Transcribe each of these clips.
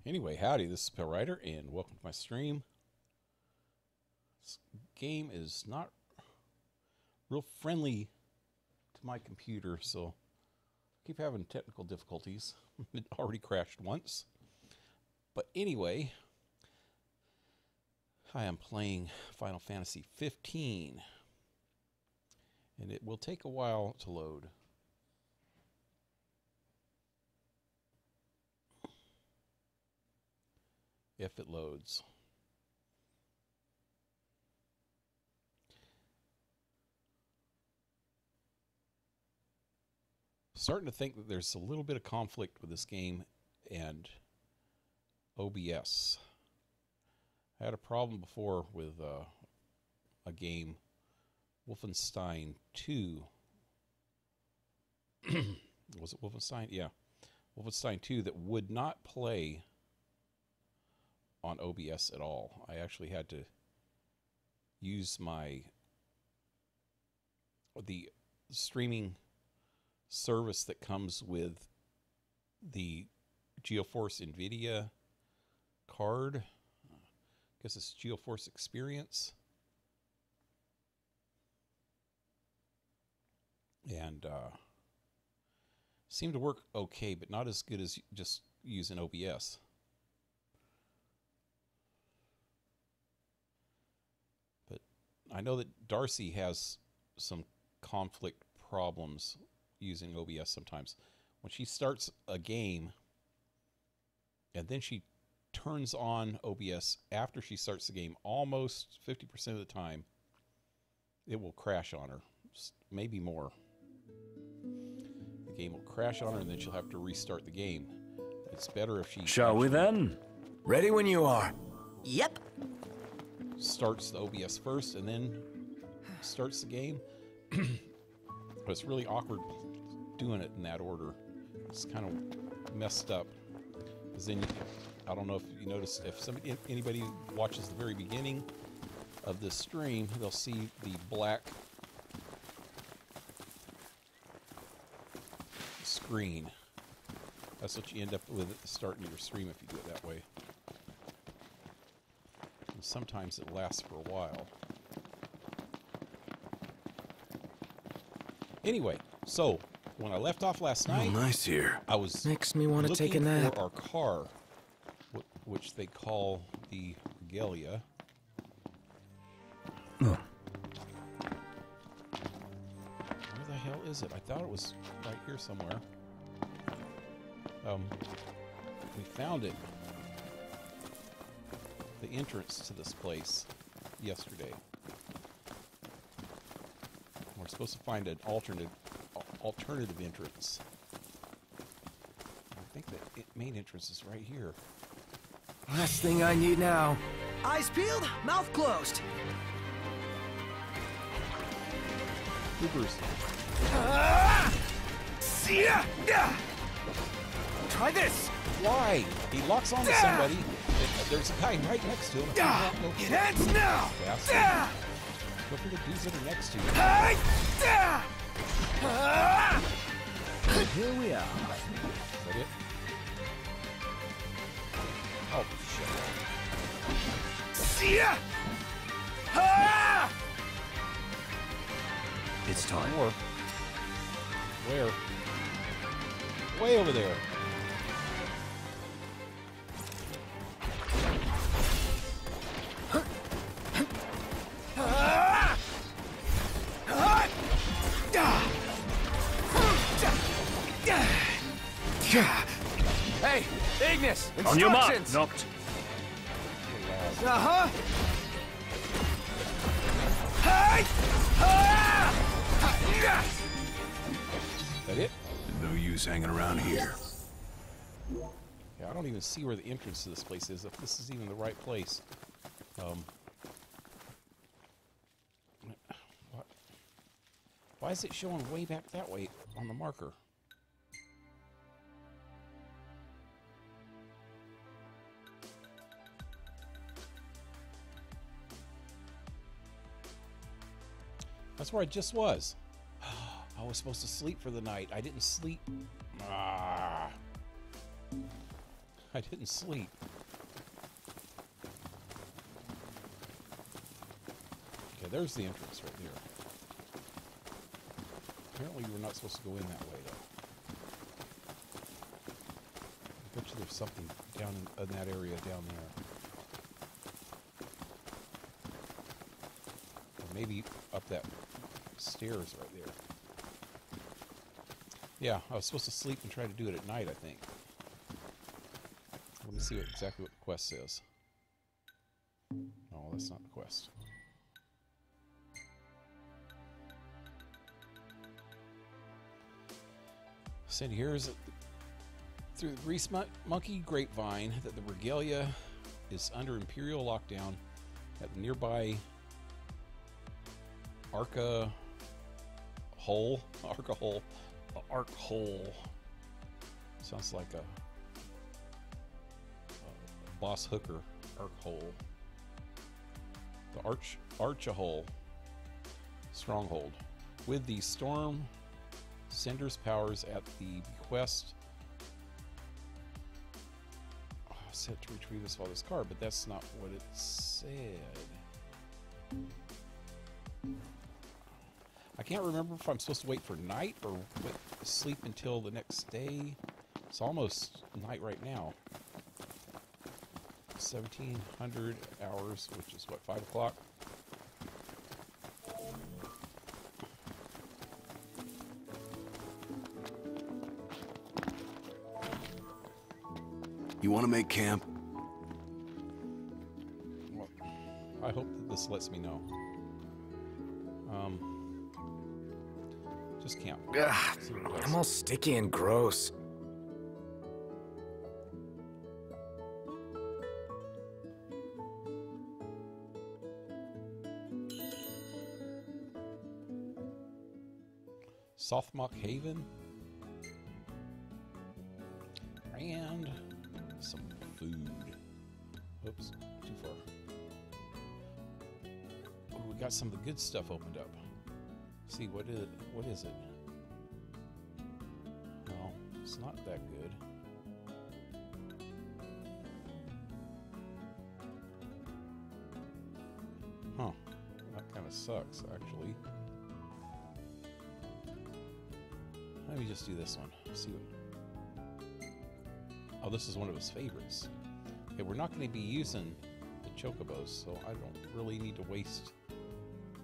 Anyway, howdy, this is PaleRider, and welcome to my stream. This game is not real friendly to my computer, so I keep having technical difficulties. It already crashed once. But anyway, I am playing Final Fantasy 15, and it will take a while to load. If it loads. Starting to think that there's a little bit of conflict with this game and OBS. I had a problem before with a game, Wolfenstein 2. Was it Wolfenstein? Yeah. Wolfenstein 2 that would not play on OBS at all. I actually had to use the streaming service that comes with the GeForce NVIDIA card. I guess it's GeForce Experience. And seemed to work okay, but not as good as just using OBS. I know that Darcy has some conflict problems using OBS sometimes. When she starts a game and then she turns on OBS after she starts the game, almost 50% of the time, it will crash on her. Maybe more. The game will crash on her and then she'll have to restart the game. It's better if she... Shall we then? Ready when you are. Yep. Starts the OBS first and then starts the game. But it's really awkward doing it in that order. It's kind of messed up. Because then I don't know if you noticed, if anybody watches the very beginning of this stream, they'll see the black screen. That's what you end up with at the start of your stream if you do it that way. Sometimes it lasts for a while. Anyway, so when I left off last night, nice here. I was Makes me want to take a looking nap. for our car, which they call the Regalia. Oh. Where the hell is it? I thought it was right here somewhere. We found it. The entrance to this place yesterday. We're supposed to find an alternative entrance. I think the main entrance is right here. Last thing I need now. Eyes peeled, mouth closed. Hoopers. Try this. Why? He locks onto somebody. There's a guy right next to him. It ends now. Go for the dudes that are next to you. Here we are. Is that it? Oh, shit. It's time. More. Where? Way over there. Hey, Ignis! On your mark, Instructions! knocked. Uh-huh! Is that it? No use hanging around here. Yeah, I don't even see where the entrance to this place is, if this is even the right place. Why is it showing way back that way on the marker? That's where I just was. I was supposed to sleep for the night. I didn't sleep. I didn't sleep. Okay, there's the entrance right there. Apparently we're not supposed to go in that way, though. I bet you there's something down in that area down there. Or maybe up that stairs right there. Yeah, I was supposed to sleep and try to do it at night, I think. Let me see exactly what the quest says. Oh, that's not the quest. Said here is through the Grease Monkey Grapevine that the regalia is under Imperial lockdown at the nearby Arca Hole. Arc Hole. Sounds like a boss hooker. Arc Hole. The Archahole stronghold. With the storm Cinder's powers at the bequest. Oh, set to retrieve this father's card, but that's not what it said. I can't remember if I'm supposed to wait for night or sleep until the next day. It's almost night right now. 1700 hours, which is what, 5 o'clock? You want to make camp? Well, I hope that this lets me know. Just camp. Ugh, I'm all sticky and gross. Softmock Haven. And some food. Oops, too far. Oh, we got some of the good stuff opened up. See, what is it? No, it's not that good. Huh. That kind of sucks, actually. Let me just do this one. See what... Oh, this is one of his favorites. Okay, we're not going to be using the chocobos, so I don't really need to waste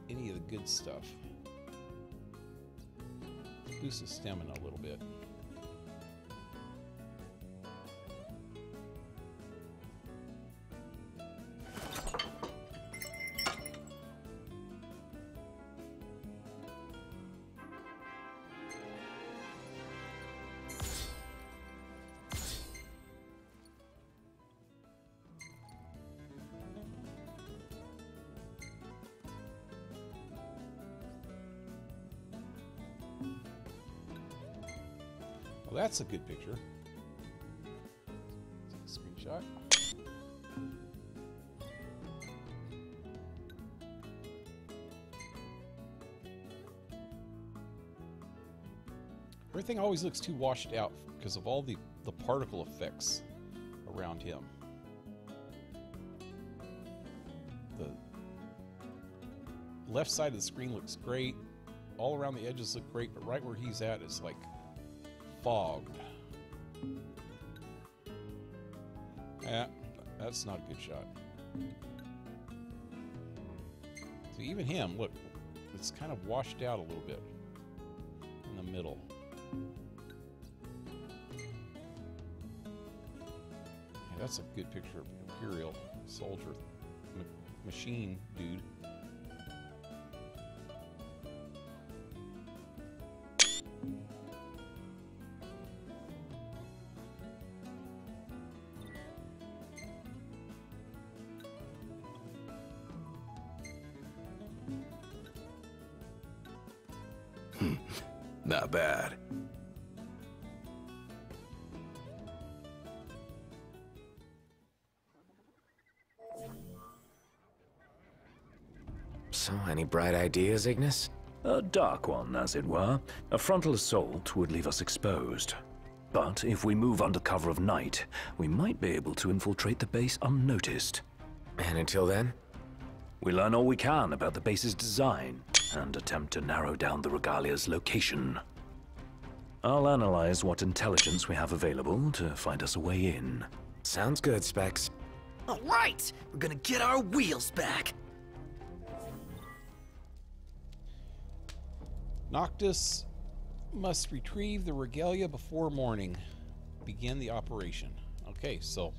any of the good stuff. Boost his stamina a little bit. Well, that's a good picture. Take a screenshot. Everything always looks too washed out because of all the particle effects around him. The left side of the screen looks great. All around the edges look great, but right where he's at is like fogged. Yeah, that's not a good shot. So even him, look, it's kind of washed out a little bit in the middle. Yeah, that's a good picture of Imperial soldier machine dude. Not bad. So, any bright ideas, Ignis? A dark one, as it were. A frontal assault would leave us exposed. But if we move under cover of night, we might be able to infiltrate the base unnoticed. And until then? We learn all we can about the base's design and attempt to narrow down the regalia's location. I'll analyze what intelligence we have available to find us a way in. Sounds good, Specs. All right, we're gonna get our wheels back. Noctis must retrieve the regalia before morning. Begin the operation. Okay, so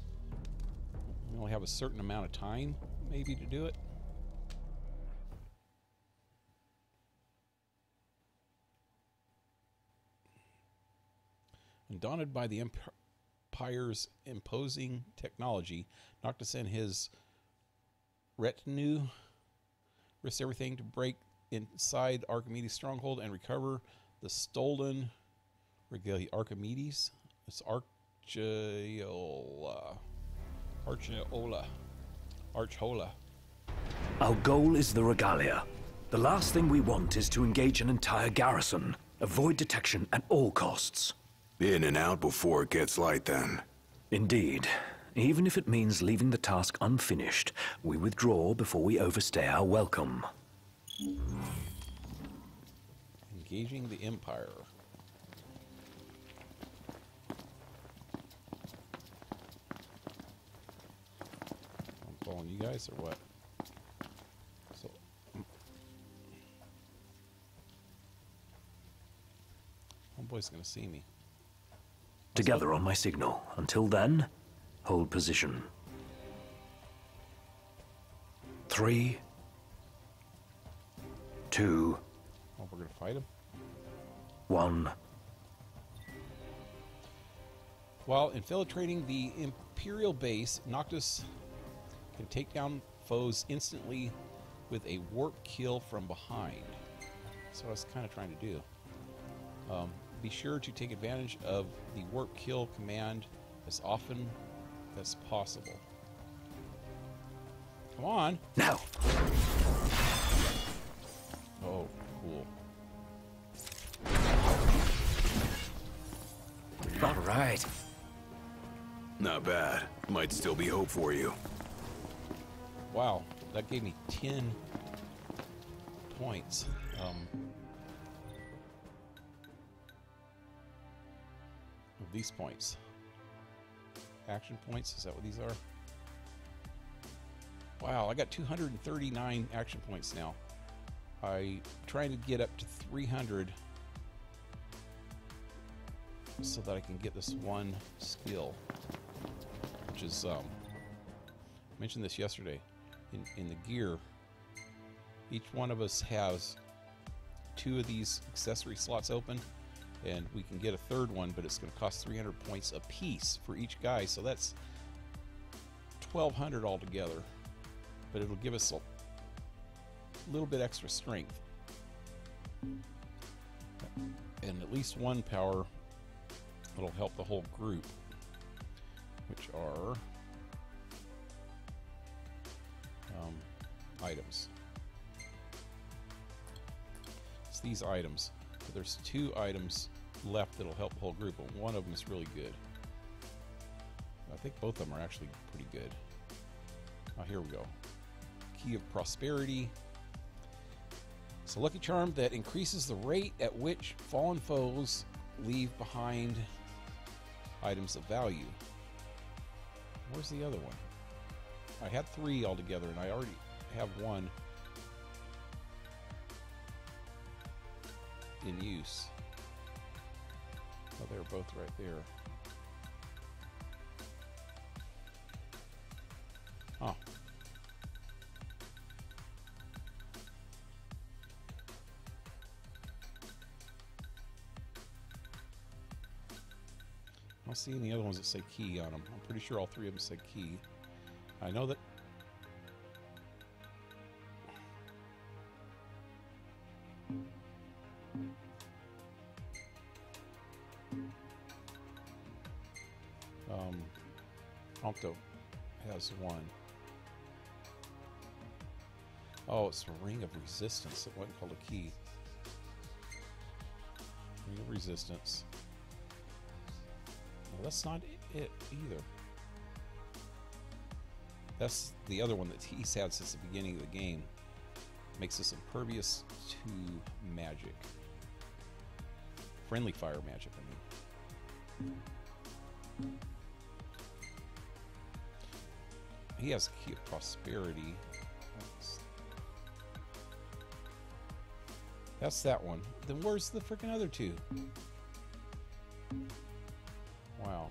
we only have a certain amount of time, maybe, to do it. And daunted by the Empire's imposing technology, Noctis and his retinue risk everything to break inside Archimedes' stronghold and recover the stolen regalia. Archimedes? It's Archeola. Archola. Our goal is the regalia. The last thing we want is to engage an entire garrison. Avoid detection at all costs. In and out before it gets light, then. Indeed. Even if it means leaving the task unfinished, we withdraw before we overstay our welcome. Engaging the Empire. I'm following you guys, or what? So, homeboy's gonna see me. Together on my signal. Until then, hold position. 3, 2, Oh, we're gonna fight him? 1. While infiltrating the Imperial base, Noctis can take down foes instantly with a warp kill from behind. That's what I was kind of trying to do. Be sure to take advantage of the warp kill command as often as possible. Come on! Now! Oh, cool. All right. Not bad. Might still be hope for you. Wow, that gave me 10 points. Of these points. Action points, is that what these are? Wow, I got 239 action points now. I'm trying to get up to 300 so that I can get this one skill, which is, I mentioned this yesterday, in the gear, each one of us has 2 of these accessory slots open, and we can get a third one, but it's going to cost 300 points a piece for each guy, so that's 1,200 altogether, but it'll give us a little bit extra strength, and at least one power that'll help the whole group, which are items. It's these items. But there's 2 items left that'll help the whole group, but one of them is really good. I think both of them are actually pretty good. Oh, here we go. Key of Prosperity. It's a lucky charm that increases the rate at which fallen foes leave behind items of value. Where's the other one? I had 3 altogether, and I already have 1 in use. Oh, they're both right there. Oh. I don't see any other ones that say key on them. I'm pretty sure all 3 of them say key. I know that. Octo has 1. Oh, it's a Ring of Resistance. It wasn't called a key. Ring of Resistance. Well, that's not it either. That's the other one that he's had since the beginning of the game. Makes us impervious to magic. Friendly fire magic, I mean. He has key of prosperity. That's that one. Then where's the freaking other two? Wow.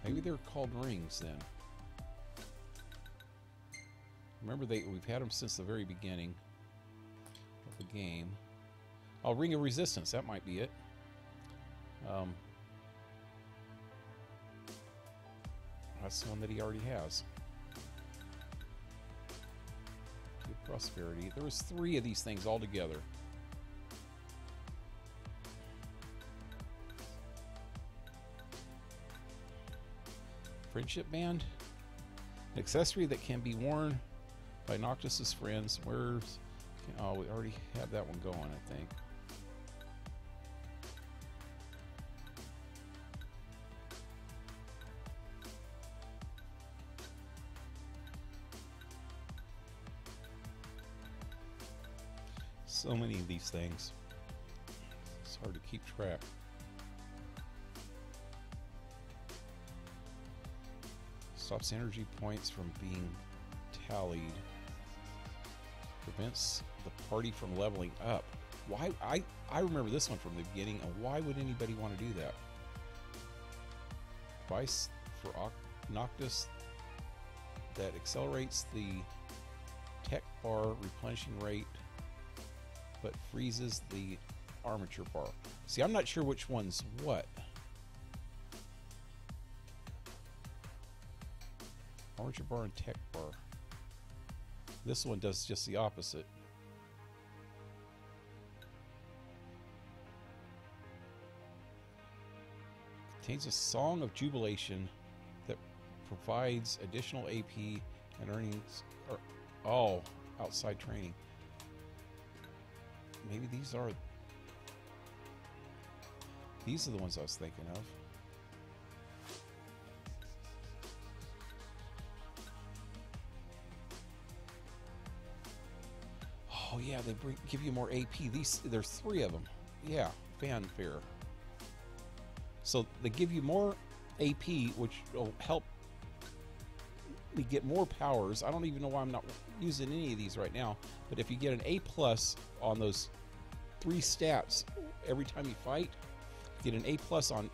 Maybe they're called rings then. Remember, we've had them since the very beginning of the game. Oh, Ring of Resistance. That might be it. That's the one that he already has. Good prosperity. There was 3 of these things all together. Friendship Band. An accessory that can be worn by Noctis's friends. Where's... Oh, we already have that one going, I think. So many of these things. It's hard to keep track. Stops energy points from being tallied. Prevents the party from leveling up. Why? I remember this one from the beginning, and why would anybody want to do that? Device for Noctis that accelerates the tech bar replenishing rate, but freezes the armature bar. See, I'm not sure which one's what. Armature bar and tech bar. This one does just the opposite. Contains a song of jubilation that provides additional AP and earnings. Oh, outside training. Maybe these are the ones I was thinking of. Oh yeah, they give you more AP. There's 3 of them. Yeah, fanfare. So they give you more AP, which will help me get more powers. I don't even know why I'm not using any of these right now. But if you get an A+ on those 3 stats every time you fight, get an A+ on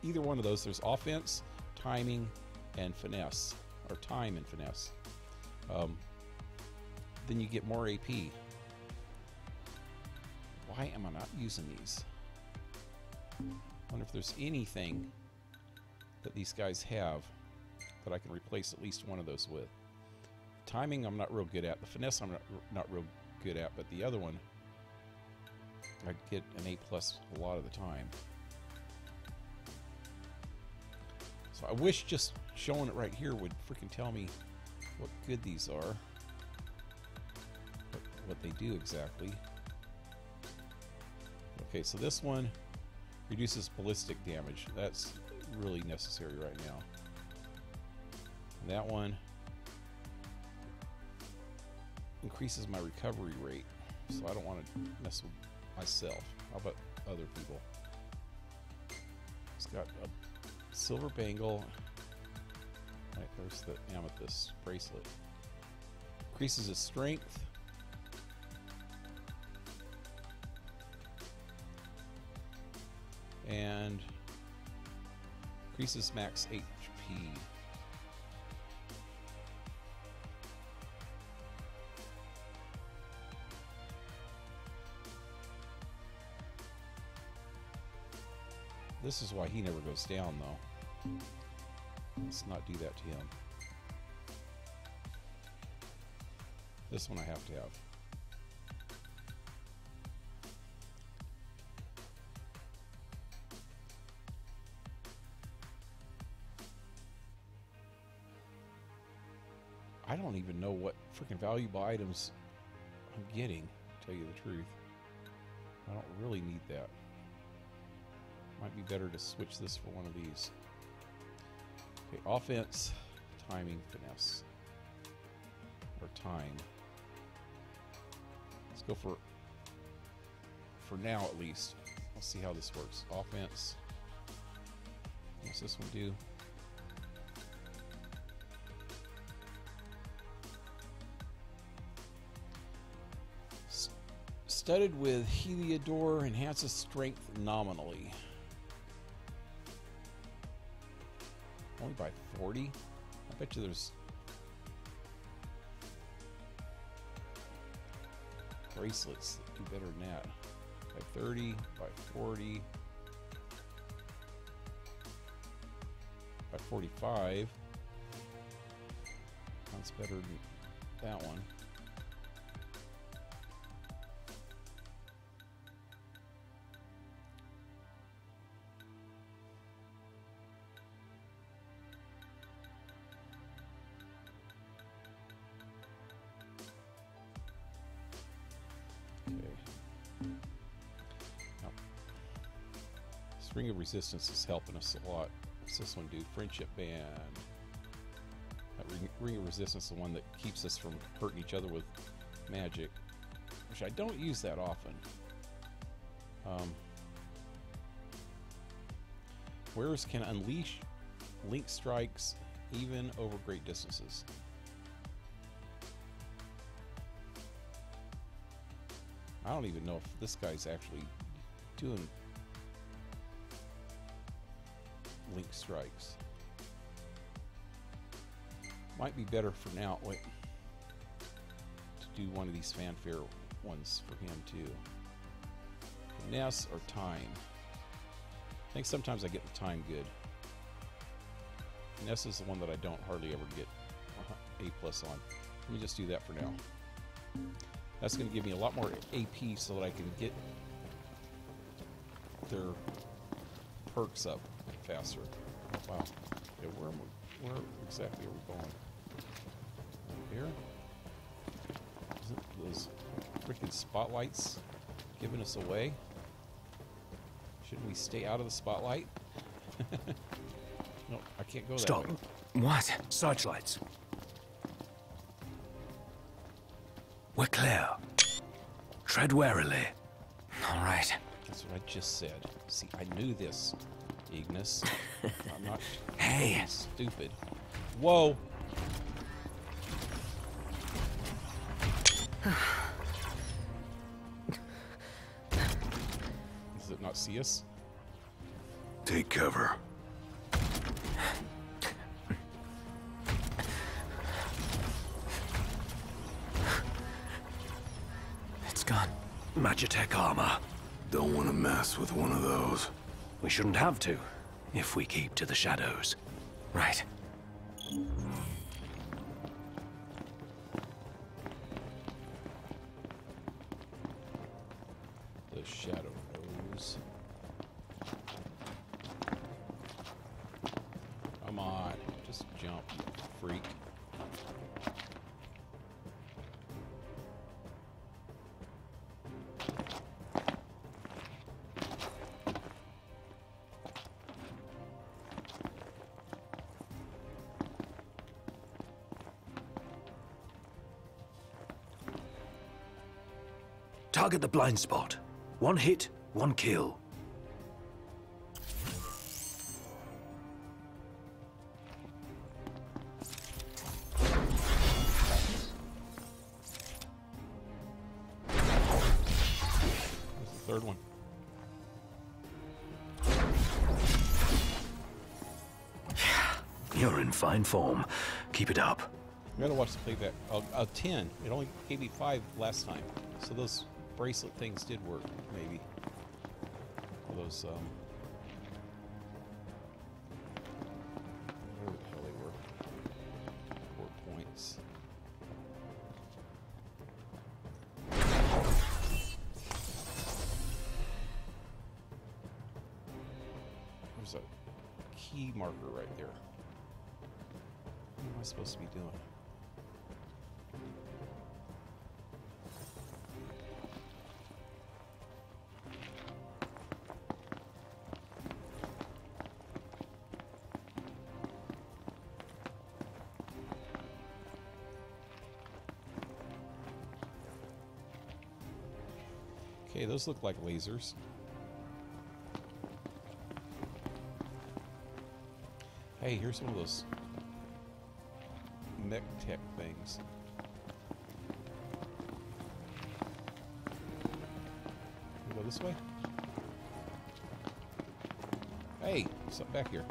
either one of those. There's offense, timing, and finesse, or time and finesse. Then you get more AP. Why am I not using these? I wonder if there's anything that these guys have that I can replace at least one of those with. Timing I'm not real good at. The finesse I'm not real good at, but the other one I get an A+ a lot of the time. So I wish just showing it right here would freaking tell me what good these are. What they do exactly. Okay, so this one reduces ballistic damage. That's really necessary right now. And that one increases my recovery rate, so I don't want to mess with myself. How about other people? It's got a silver bangle. Right, there's the amethyst bracelet. Increases his strength. And increases max HP. This is why he never goes down, though. Let's not do that to him. This one I have to have. I don't even know what freaking valuable items I'm getting, to tell you the truth. I don't really need that. Might be better to switch this for one of these. Okay, offense, timing, finesse. Or time. Let's go for now at least. Let's see how this works. Offense. What's this one do? Studded with Heliodor, enhances strength nominally. Only by 40? I bet you there's bracelets that do better than that. By 30, by 40, by 45. That's better than that one. Ring of Resistance is helping us a lot. What's this one do? Friendship Band. That ring of Resistance is the one that keeps us from hurting each other with magic, which I don't use that often. Wearers can unleash link strikes even over great distances. I don't even know if this guy's actually doing link strikes. Might be better for now. Wait, to do one of these fanfare ones for him too. Finesse or time? I think sometimes I get the time good. Finesse is the one that I don't hardly ever get A+ on. Let me just do that for now. That's going to give me a lot more AP so that I can get their perks up faster. Wow. Okay, where exactly are we going? Here? Isn't those freaking spotlights giving us away? Shouldn't we stay out of the spotlight? No, I can't go that way. Stop. What? Searchlights. We're clear. Tread warily. All right. That's what I just said. See, I knew this, Ignis. I'm not Hey. stupid. Whoa! Does it not see us? Take cover. It's gone. Magitech armor. Don't want to mess with one of those. We shouldn't have to, if we keep to the shadows. Right. The shadow knows. Come on, just jump, you freak. Target the blind spot. One hit, one kill. Where's the third one? You're in fine form. Keep it up. I gotta watch the playback. 10. It only gave me 5 last time. So those bracelet things did work, maybe. Those, where the hell they were. 4 points. There's a key marker right there. What am I supposed to be doing? Okay, those look like lasers. Hey, here's one of those mech tech things. Can we go this way? Hey, something back here.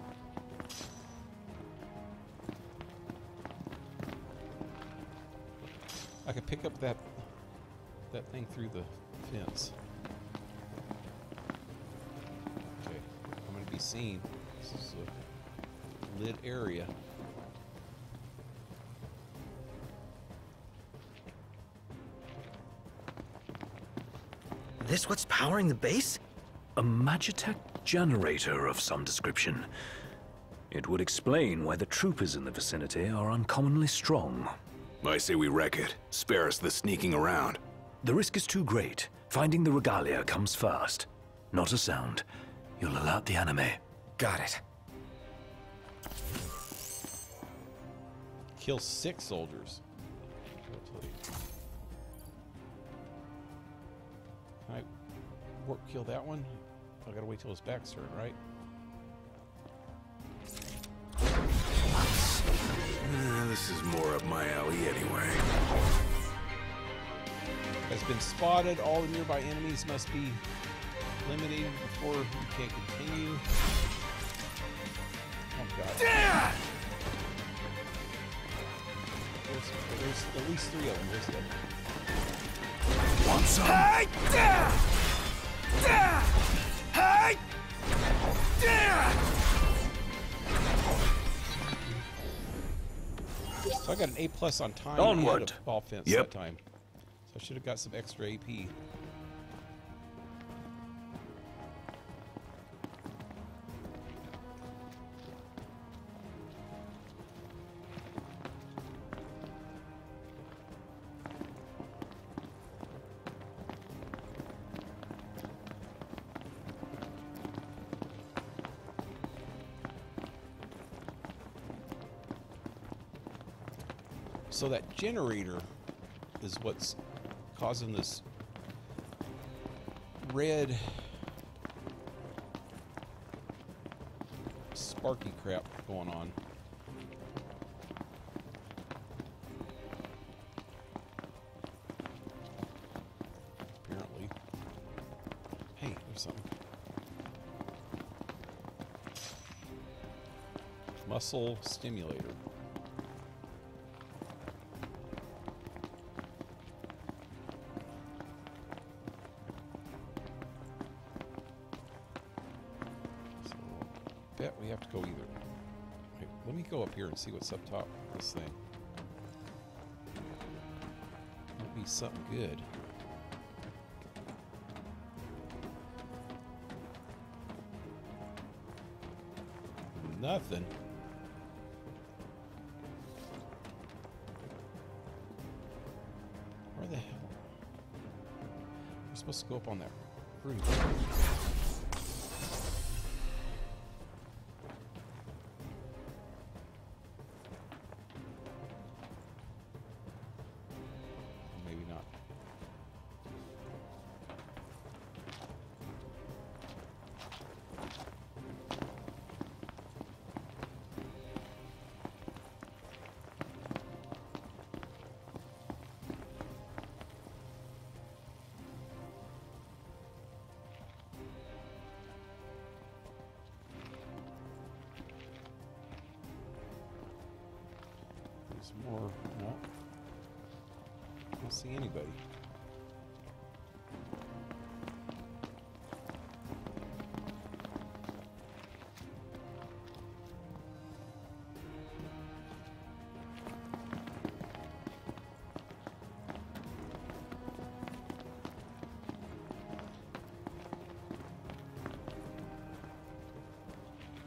I could pick up that thing through the fence. Okay, I'm going to be seen. This is a lit area. This what's powering the base? A Magitech generator of some description. It would explain why the troopers in the vicinity are uncommonly strong. I say we wreck it. Spare us the sneaking around. The risk is too great. Finding the regalia comes first. Not a sound. You'll alert the enemy. Got it. Kill 6 soldiers. Can I kill that one? I gotta wait till his back's turned, right? This is more up my alley anyway. Has been spotted. All the nearby enemies must be eliminated before you can continue. Oh god. There's at least 3 of them. There's the... Want some? So I got an A+ on time Onward. and a ball fence Yep. that time. So I should have got some extra AP. So that generator is what's causing this red sparky crap going on. Apparently. Hey, there's something. Muscle stimulator. Bet we have to go either. Wait, let me go up here and see what's up top of this thing. Might be something good. Nothing. Where the hell? We're supposed to go up on that roof. Maybe not. There's more. No. I don't see anybody.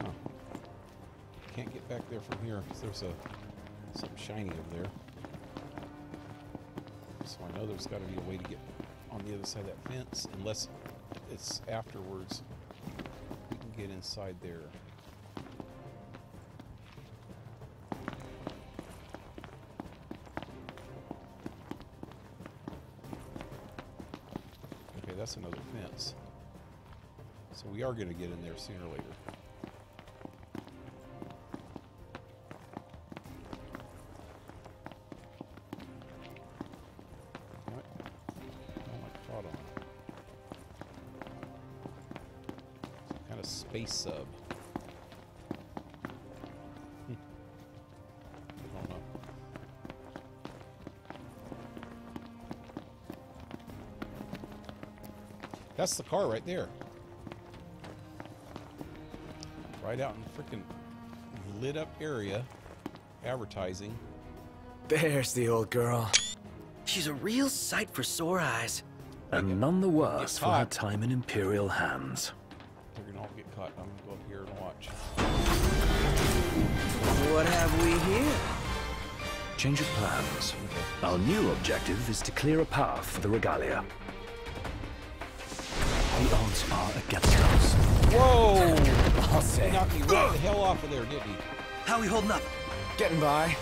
Huh. Can't get back there from here because there's something shiny over there. So I know there's got to be a way to get on the other side of that fence, unless it's afterwards we can get inside there. Okay, that's another fence. So we are going to get in there sooner or later. What? Oh, I caught on. Some kind of space sub. I don't know. That's the car right there. Right out in the freaking lit up area, advertising. There's the old girl. She's a real sight for sore eyes. And none the worse for her caught. time in Imperial hands. They're gonna all get caught. I'm gonna go up here and watch. What have we here? Change of plans. Our new objective is to clear a path for the regalia. The odds are against us. Whoa! I'll He say. knocked me right the hell off of there, didn't he? How we holding up? Getting by.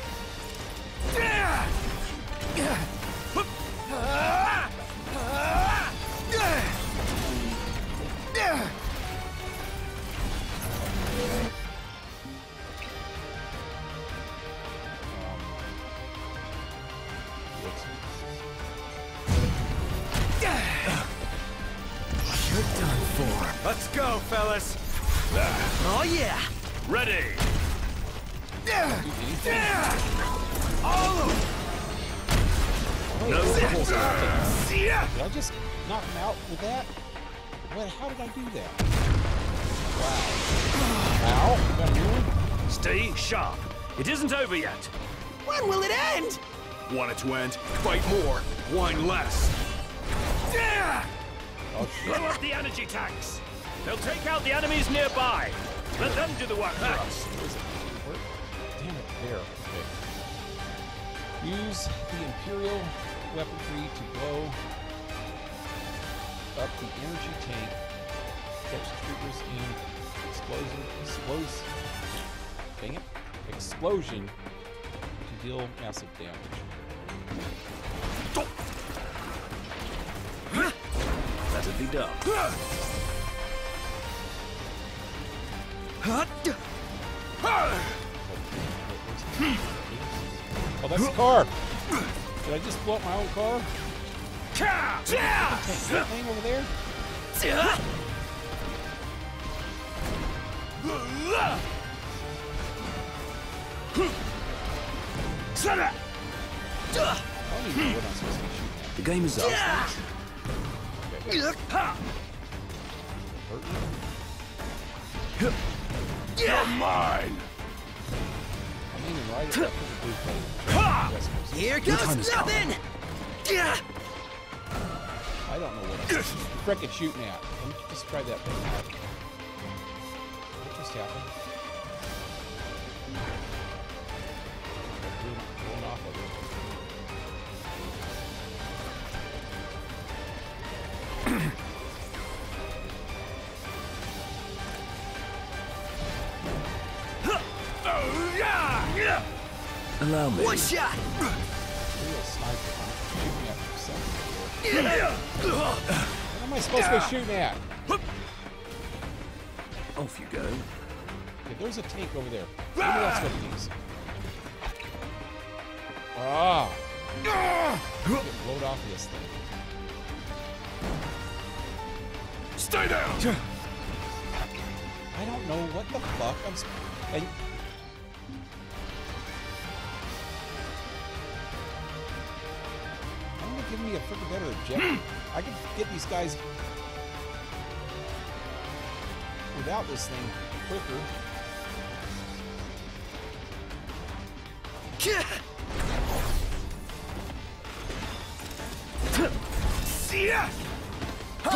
You're done for. Let's go, fellas. Oh yeah! Ready. Wait, No what the hell answer. happened? See ya. Did I just knock him out with that? What? How did I do that? Wow. Ow. Got a new one? Stay sharp. It isn't over yet. When will it end? Want it to end? Fight more. Whine less. Oh, shit. Blow up the energy tanks. They'll take out the enemies nearby. Let them do the work for us. Where? Damn it. There. Okay. Use the Imperial weaponry to blow up the energy tank. Catch troopers in dang it. Explosion to deal massive damage. Let it be done. Oh, that's the car! Did I just blow up my own car? That thing over there? I don't even know what I'm supposed to be shooting at. The game is up. Hurt me? You're mine. I'm aiming right at that blue plate. West Coast. Here time goes has come. nothing! Yeah. I don't know what I'm frickin' shooting at. Let me just try that thing out. What just happened? Going off of it. Allow me. One shot! Real sniper. I'm shooting at something. What am I supposed to be shooting at? Off you go. Okay, there's a tank over there. Maybe that's what it is. Ah! Get blowed off of this thing. Stay down. I don't know what the fuck and I'm gonna give me a freaking better objective. I can get these guys without this thing quicker. See ya. I'm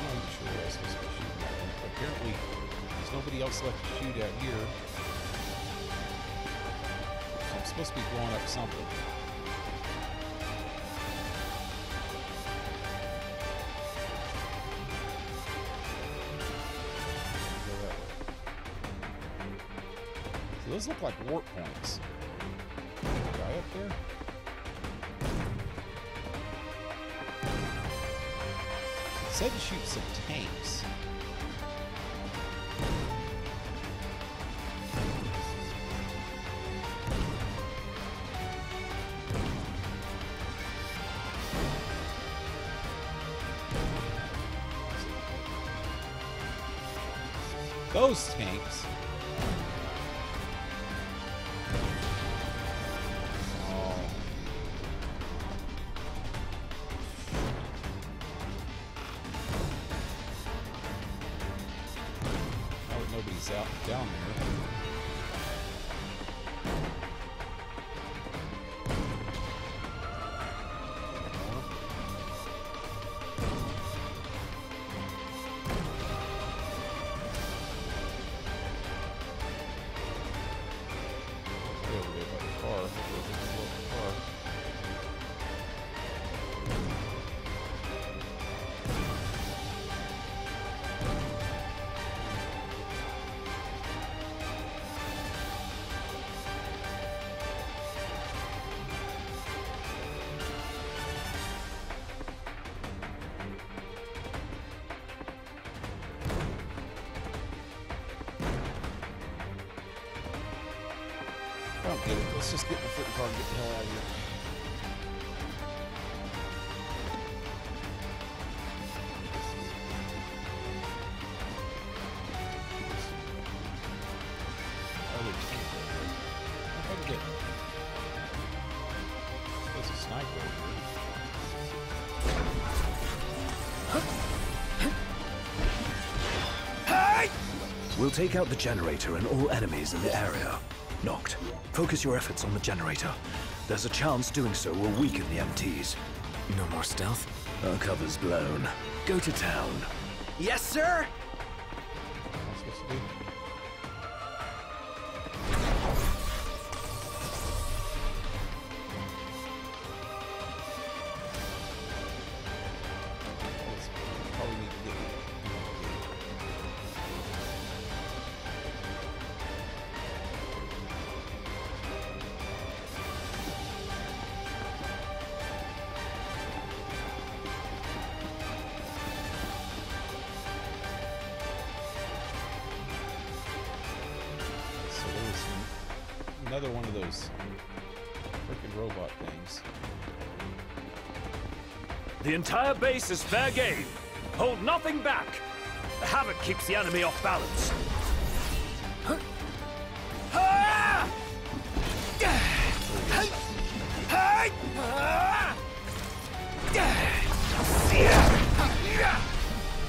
not even sure what I was supposed to be shooting at. Apparently, there's nobody else left to shoot at here. So I'm supposed to be blowing up something. Go that way. So those look like warp points. Guy up there? It said to shoot some tanks. Those tanks. Oh. Now that nobody's out down there. I don't get it. Let's just get in the freaking car and get the hell out of here. Other tank over here. If I can get... There's a sniper over here. We'll take out the generator and all enemies in the area. Knocked. Focus your efforts on the generator. There's a chance doing so will weaken the MTs. No more stealth? Our cover's blown. Go to town. Yes, sir. What's I supposed to do? Probably need to get another one of those freaking robot things. The entire base is fair game. Hold nothing back. The havoc keeps the enemy off balance.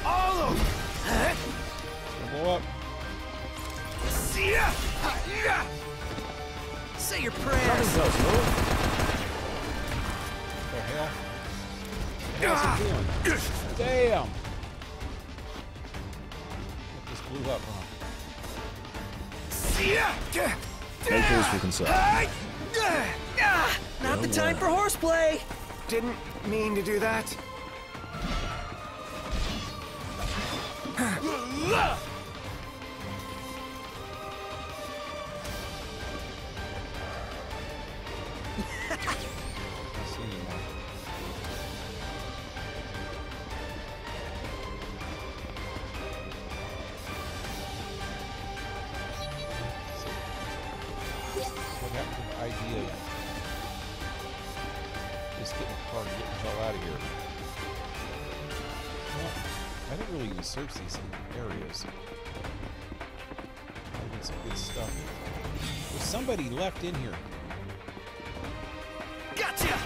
All of them. It's gonna blow up. Say your prayers. What the hell? What the hell's it doing? Damn! It just blew up, huh? No cause for concern. Not the time for horseplay. Didn't mean to do that. Idea of just getting the car and getting the hell out of here. Well, I didn't really even search these areas. I get some good stuff. There's somebody left in here. Gotcha.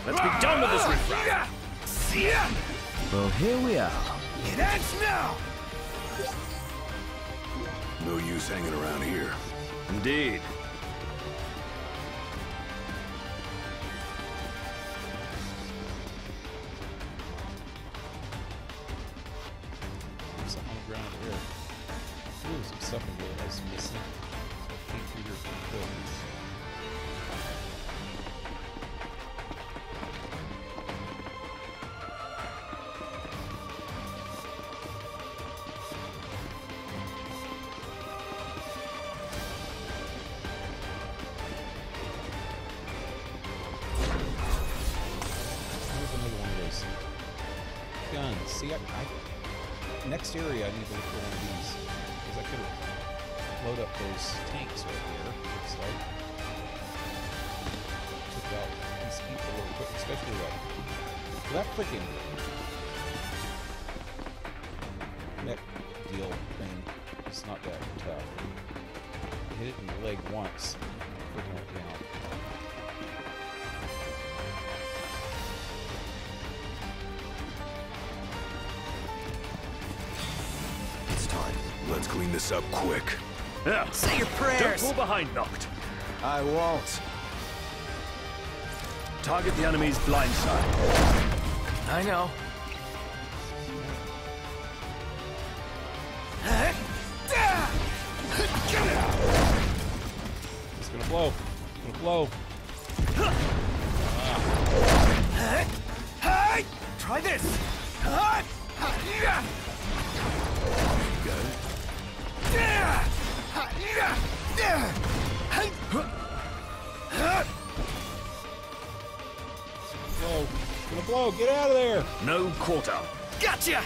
Let's be done with this riffraff. Well, here we are. It ends now. No use hanging around here. Indeed. ground over here. Ooh, there's some stuff in here that I was missing. So I can't figure it out. See, next area I need to look for one of these because I could load up those tanks right there. Looks like took out these people real quick, especially that freaking mech deal thing. It's not that tough. I hit it in the leg once, freaking went down. Let's clean this up quick. Yeah. Say your prayers. Don't fall behind, Noct. I won't. Target the enemy's blind side. I know. It's gonna blow. It's gonna blow. Try this. Blow. It's gonna blow. Get out of there. No quarter. Gotcha!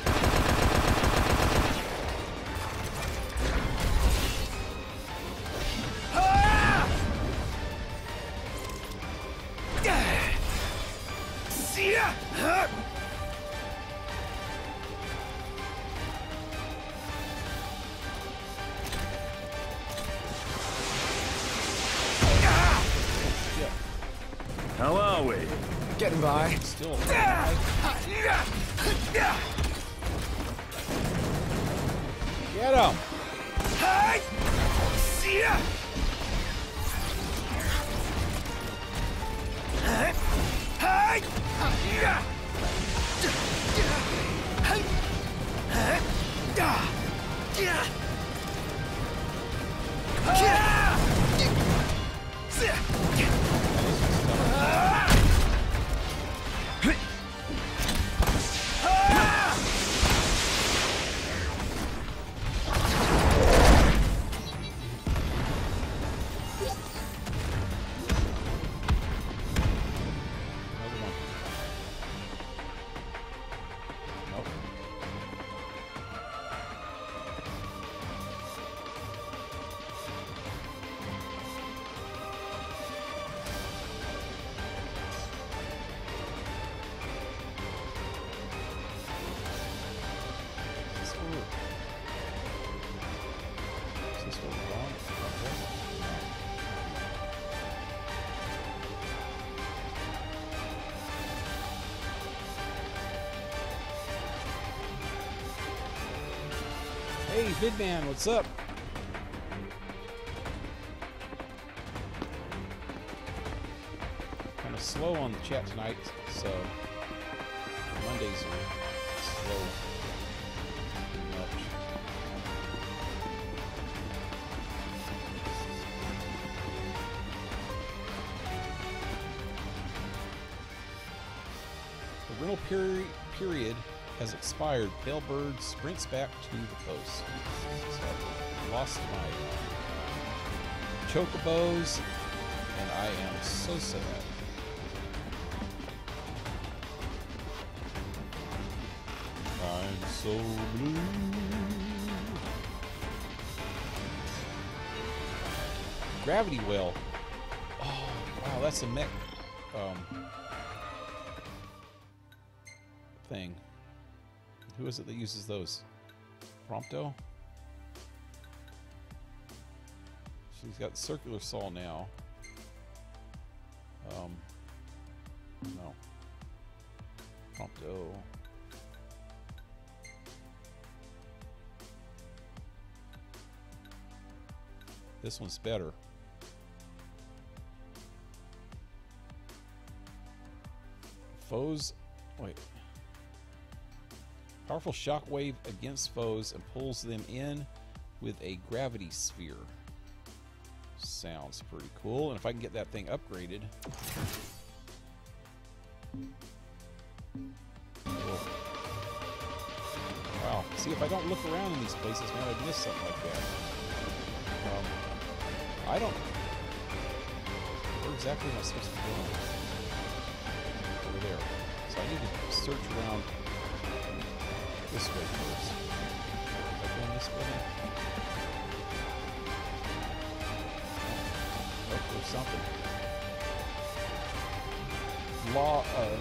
How are we? Getting by. Still. Get him. Hey, Vidman, what's up? Kind of slow on the chat tonight, so Mondays are slow. Pretty much. The rental period has expired. Pale Bird sprints back to the post. So I lost my chocobos, and I am so sad. I'm so blue. Gravity Well. Oh, wow, that's a mech thing. Who is it that uses those? Prompto? She's got the circular saw now. No. Prompto. This one's better. Foes. Wait. Powerful shockwave against foes and pulls them in with a gravity sphere. Sounds pretty cool. And if I can get that thing upgraded. Wow. See, if I don't look around in these places, man, I'd miss something like that. I don't... Where exactly am I supposed to be going? Over there. So I need to search around this way first. Am I going this way? Oh, there's something.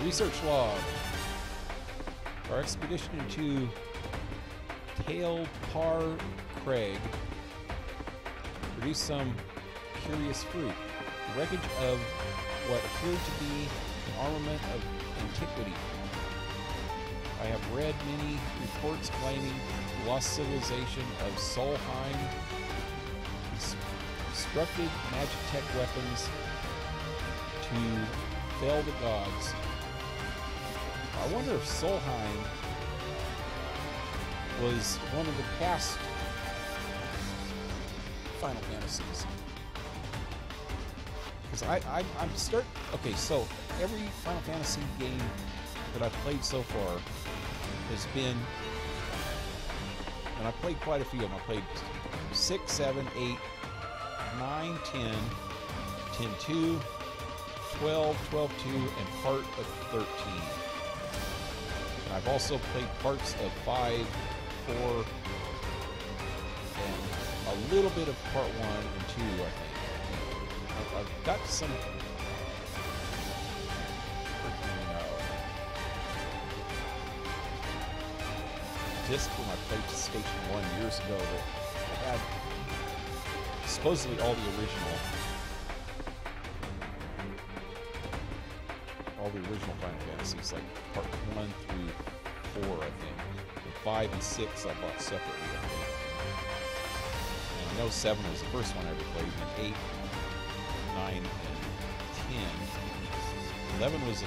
Research log. Our expedition into Tailpar Crag produced some curious fruit. The wreckage of what appeared to be an armament of antiquity. I have read many reports claiming the lost civilization of Solheim constructed magic tech weapons to fell the gods. I wonder if Solheim was one of the past Final Fantasies. Because I'm starting... Okay, so every Final Fantasy game that I've played so far has been... And I've played quite a few of them. I played 6, 7, 8, 9, 10, 10-2, 12, 12-2, and part of 13. And I've also played parts of 5, 4, and a little bit of part 1 and 2, I think. I've got some disc when I played Station 1 years ago that had supposedly all the original Final Fantasies, like part 1 through 4, I think. And 5 and 6 I bought separately, I think. And I know 7 was the first one I ever played, and 8, 9, and 10. 11 was a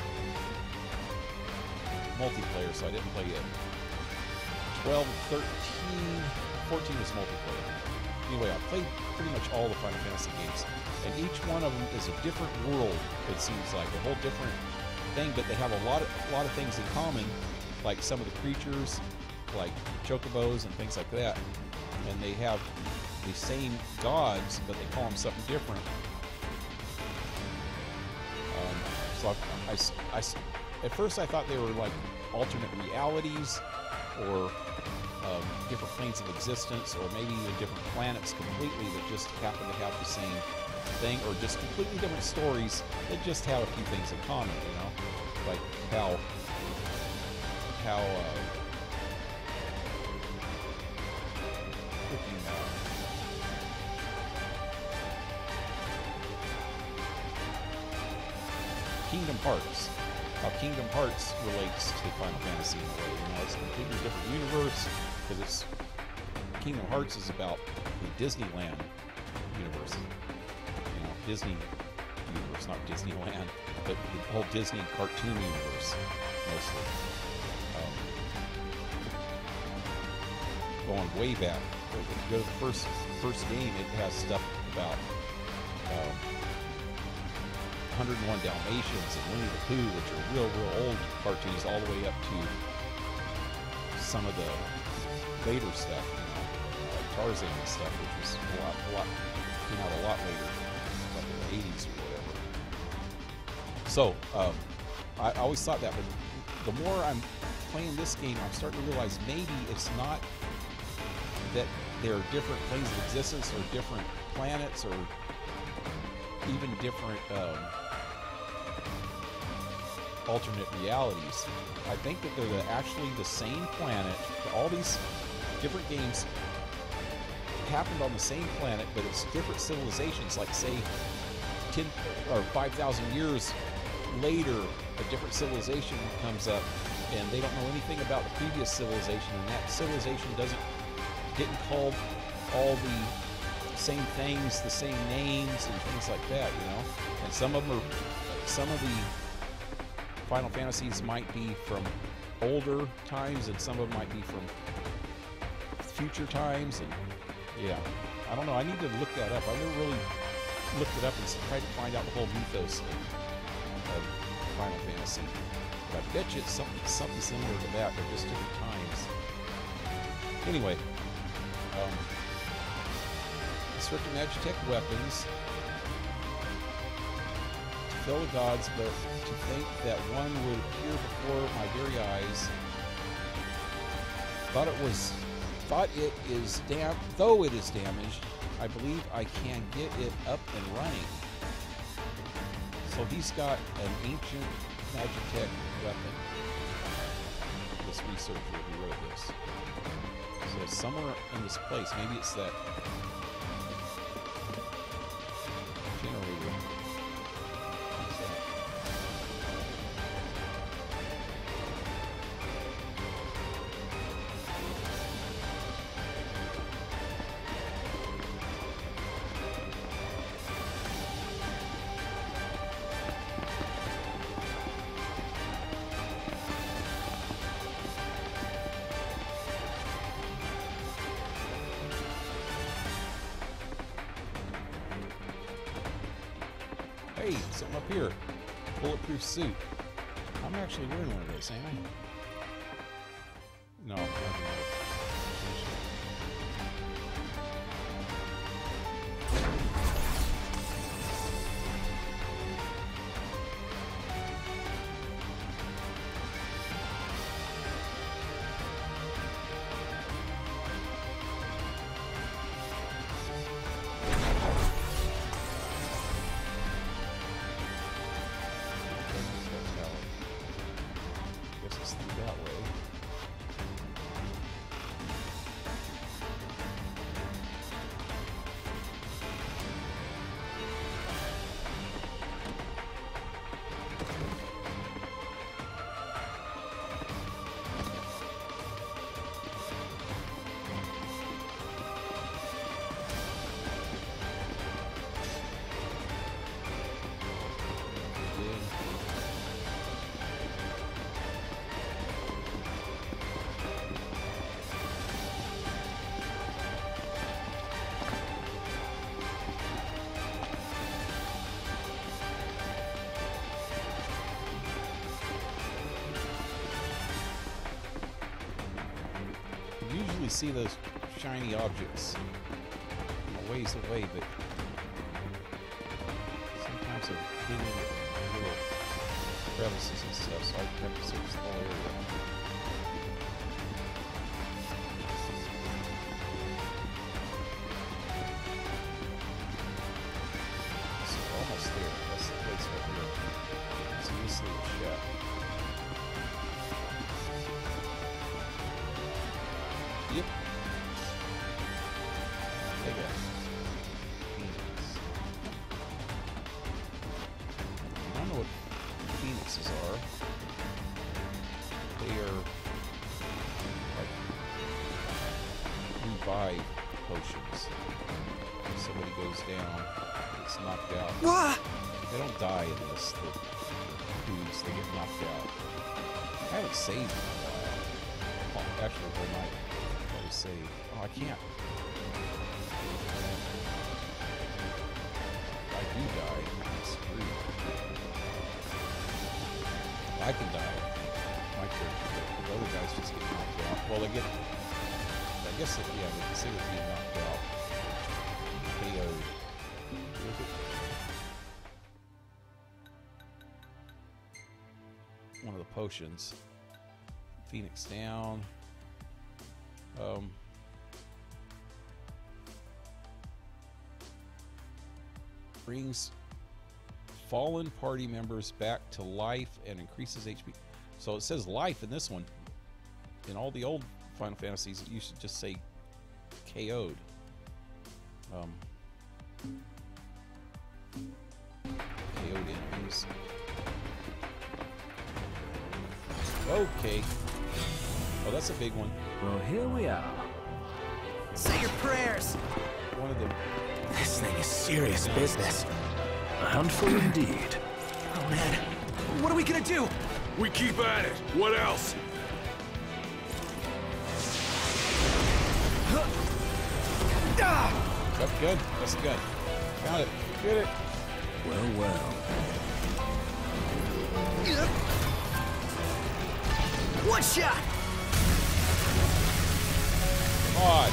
multiplayer, so I didn't play it. 12, 13, 14 was multiplayer. Anyway, I played pretty much all the Final Fantasy games, and each one of them is a different world, it seems like, a whole different thing, but they have a lot of things in common, like some of the creatures, like chocobos and things like that, and they have the same gods, but they call them something different. So at first I thought they were like alternate realities, or different planes of existence, or maybe even different planets completely that just happen to have the same thing, or just completely different stories that just have a few things in common, you know? Like how Kingdom Hearts. How Kingdom Hearts relates to Final Fantasy in a way. You know, it's a completely different universe, because it's Kingdom Hearts is about the Disneyland universe. You know, Disney universe, not Disneyland, but the whole Disney cartoon universe, mostly. Going way back, if you go to the first game, it has stuff about 101 Dalmatians and Winnie the Pooh, which are real old cartoons, all the way up to some of the later stuff, you know, like Tarzan and stuff, which was a lot came out a lot later, like in the 80s or whatever. So I always thought that, but the more I'm playing this game, I'm starting to realize maybe it's not that there are different planes of existence, or different planets, or even different alternate realities. I think that they're actually the same planet. All these different games happened on the same planet, but it's different civilizations. Like, say, 10 or 5,000 years later, a different civilization comes up, and they don't know anything about the previous civilization, and that civilization didn't call all the same things, the same names, and things like that, you know. And some of the Final Fantasies might be from older times, and some of them might be from future times, and yeah, I don't know. I need to look that up. I never really looked it up and tried to find out the whole mythos of Final Fantasy. But I bet you it's something similar to that, but just different times. Anyway, restricted Magitech weapons to fill the gods, but to think that one would appear before my very eyes. Though it is damaged, I believe I can get it up and running. So he's got an ancient Magitech weapon. This researcher who wrote this. So somewhere in this place, maybe it's that generator. Hey, something up here. Bulletproof suit. I'm actually wearing one of those, ain't I? No, I don't know. Usually see those shiny objects a ways away, but sometimes they're hidden in little crevices and stuff, so I have to search the whole area. So we're almost there. That's the place right here. It's this little shack. Yep. Look at that. Phoenix. I don't know what phoenixes are. They are like revive potions. If somebody goes down, gets knocked out. What? They don't die in this. The dudes, they get knocked out. I haven't saved in a while. Oh, actually, the whole night. Save. Oh, I can't. If I do die, I'm screwed. I can die. My character, but the other guys just get knocked out. Well, they get. I guess, yeah, they consider being knocked out. KO'd. Look at one of the potions. Phoenix down. Brings fallen party members back to life and increases HP. So it says life in this one. In all the old Final Fantasies, it used to just say KO'd. KO'd enemies. Okay. Oh, that's a big one. Well, here we are. Say your prayers. One of them. This thing is serious business. A handful indeed. Oh man, what are we gonna do? We keep at it. What else? Good. That's good. Got it. Get it. Well, well. One shot! Come on.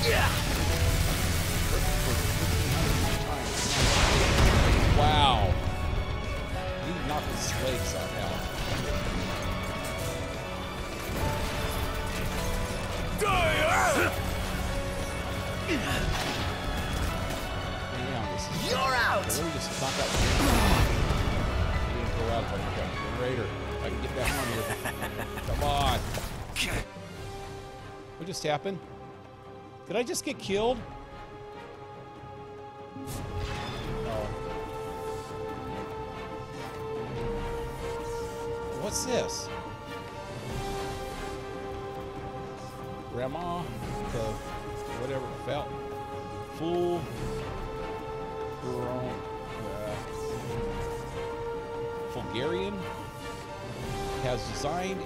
Yeah! Wow. You knocked his legs out now. Damn, this is... You're out! Let me just knock out... I'm gonna go out if I can get the generator. If I can get back on here. Come on. What just happened? Did I just get killed? Oh. What's this? Grandma, the whatever felt full grown Bulgarian has designed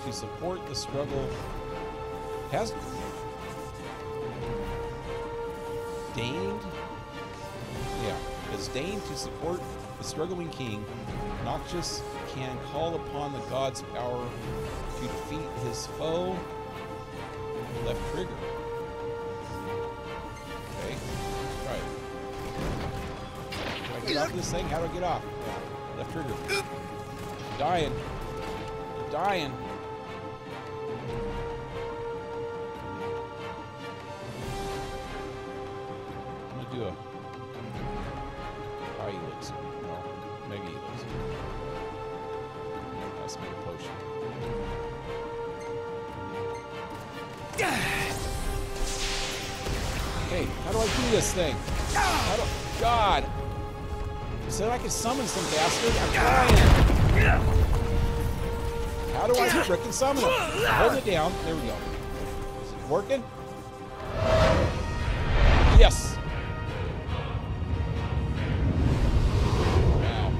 to support the struggle has deigned to support the struggling king. Noctis can call upon the god's power to defeat his foe. Left trigger. Okay, right. Can I get off this thing? How do I get off? Yeah. Left trigger. Dying. Dying. I'm gonna do a high helix. No, mega helix. Let's make a potion. Okay, how do I do this thing? How do... God! You said I could summon some bastard? I'm trying! How do I frickin' summon him? Hold it down. There we go. Is it working? Yes! Wow.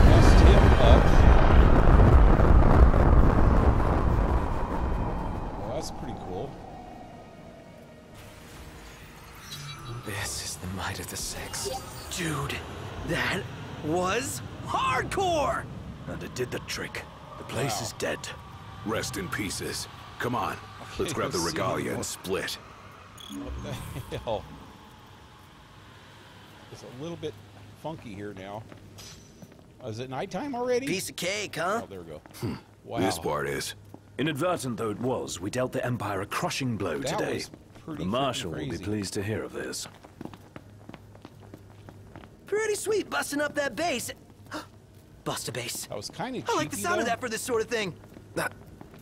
Messed him up. Well, that's pretty cool. This is the might of the six. Dude, that was hardcore! And it did the trick. The place is dead. Rest in pieces. Come on. Let's grab the see regalia more. and split. What the hell? It's a little bit funky here now. Is it nighttime already? Piece of cake, huh? Oh, there we go. Wow. This part is. Inadvertent though it was, we dealt the Empire a crushing blow That today. was pretty The Marshal freaking will be crazy. pleased to hear of this. Pretty sweet busting up that base. Bust a base. That was kind of I like the sound of though. that for this sort of thing.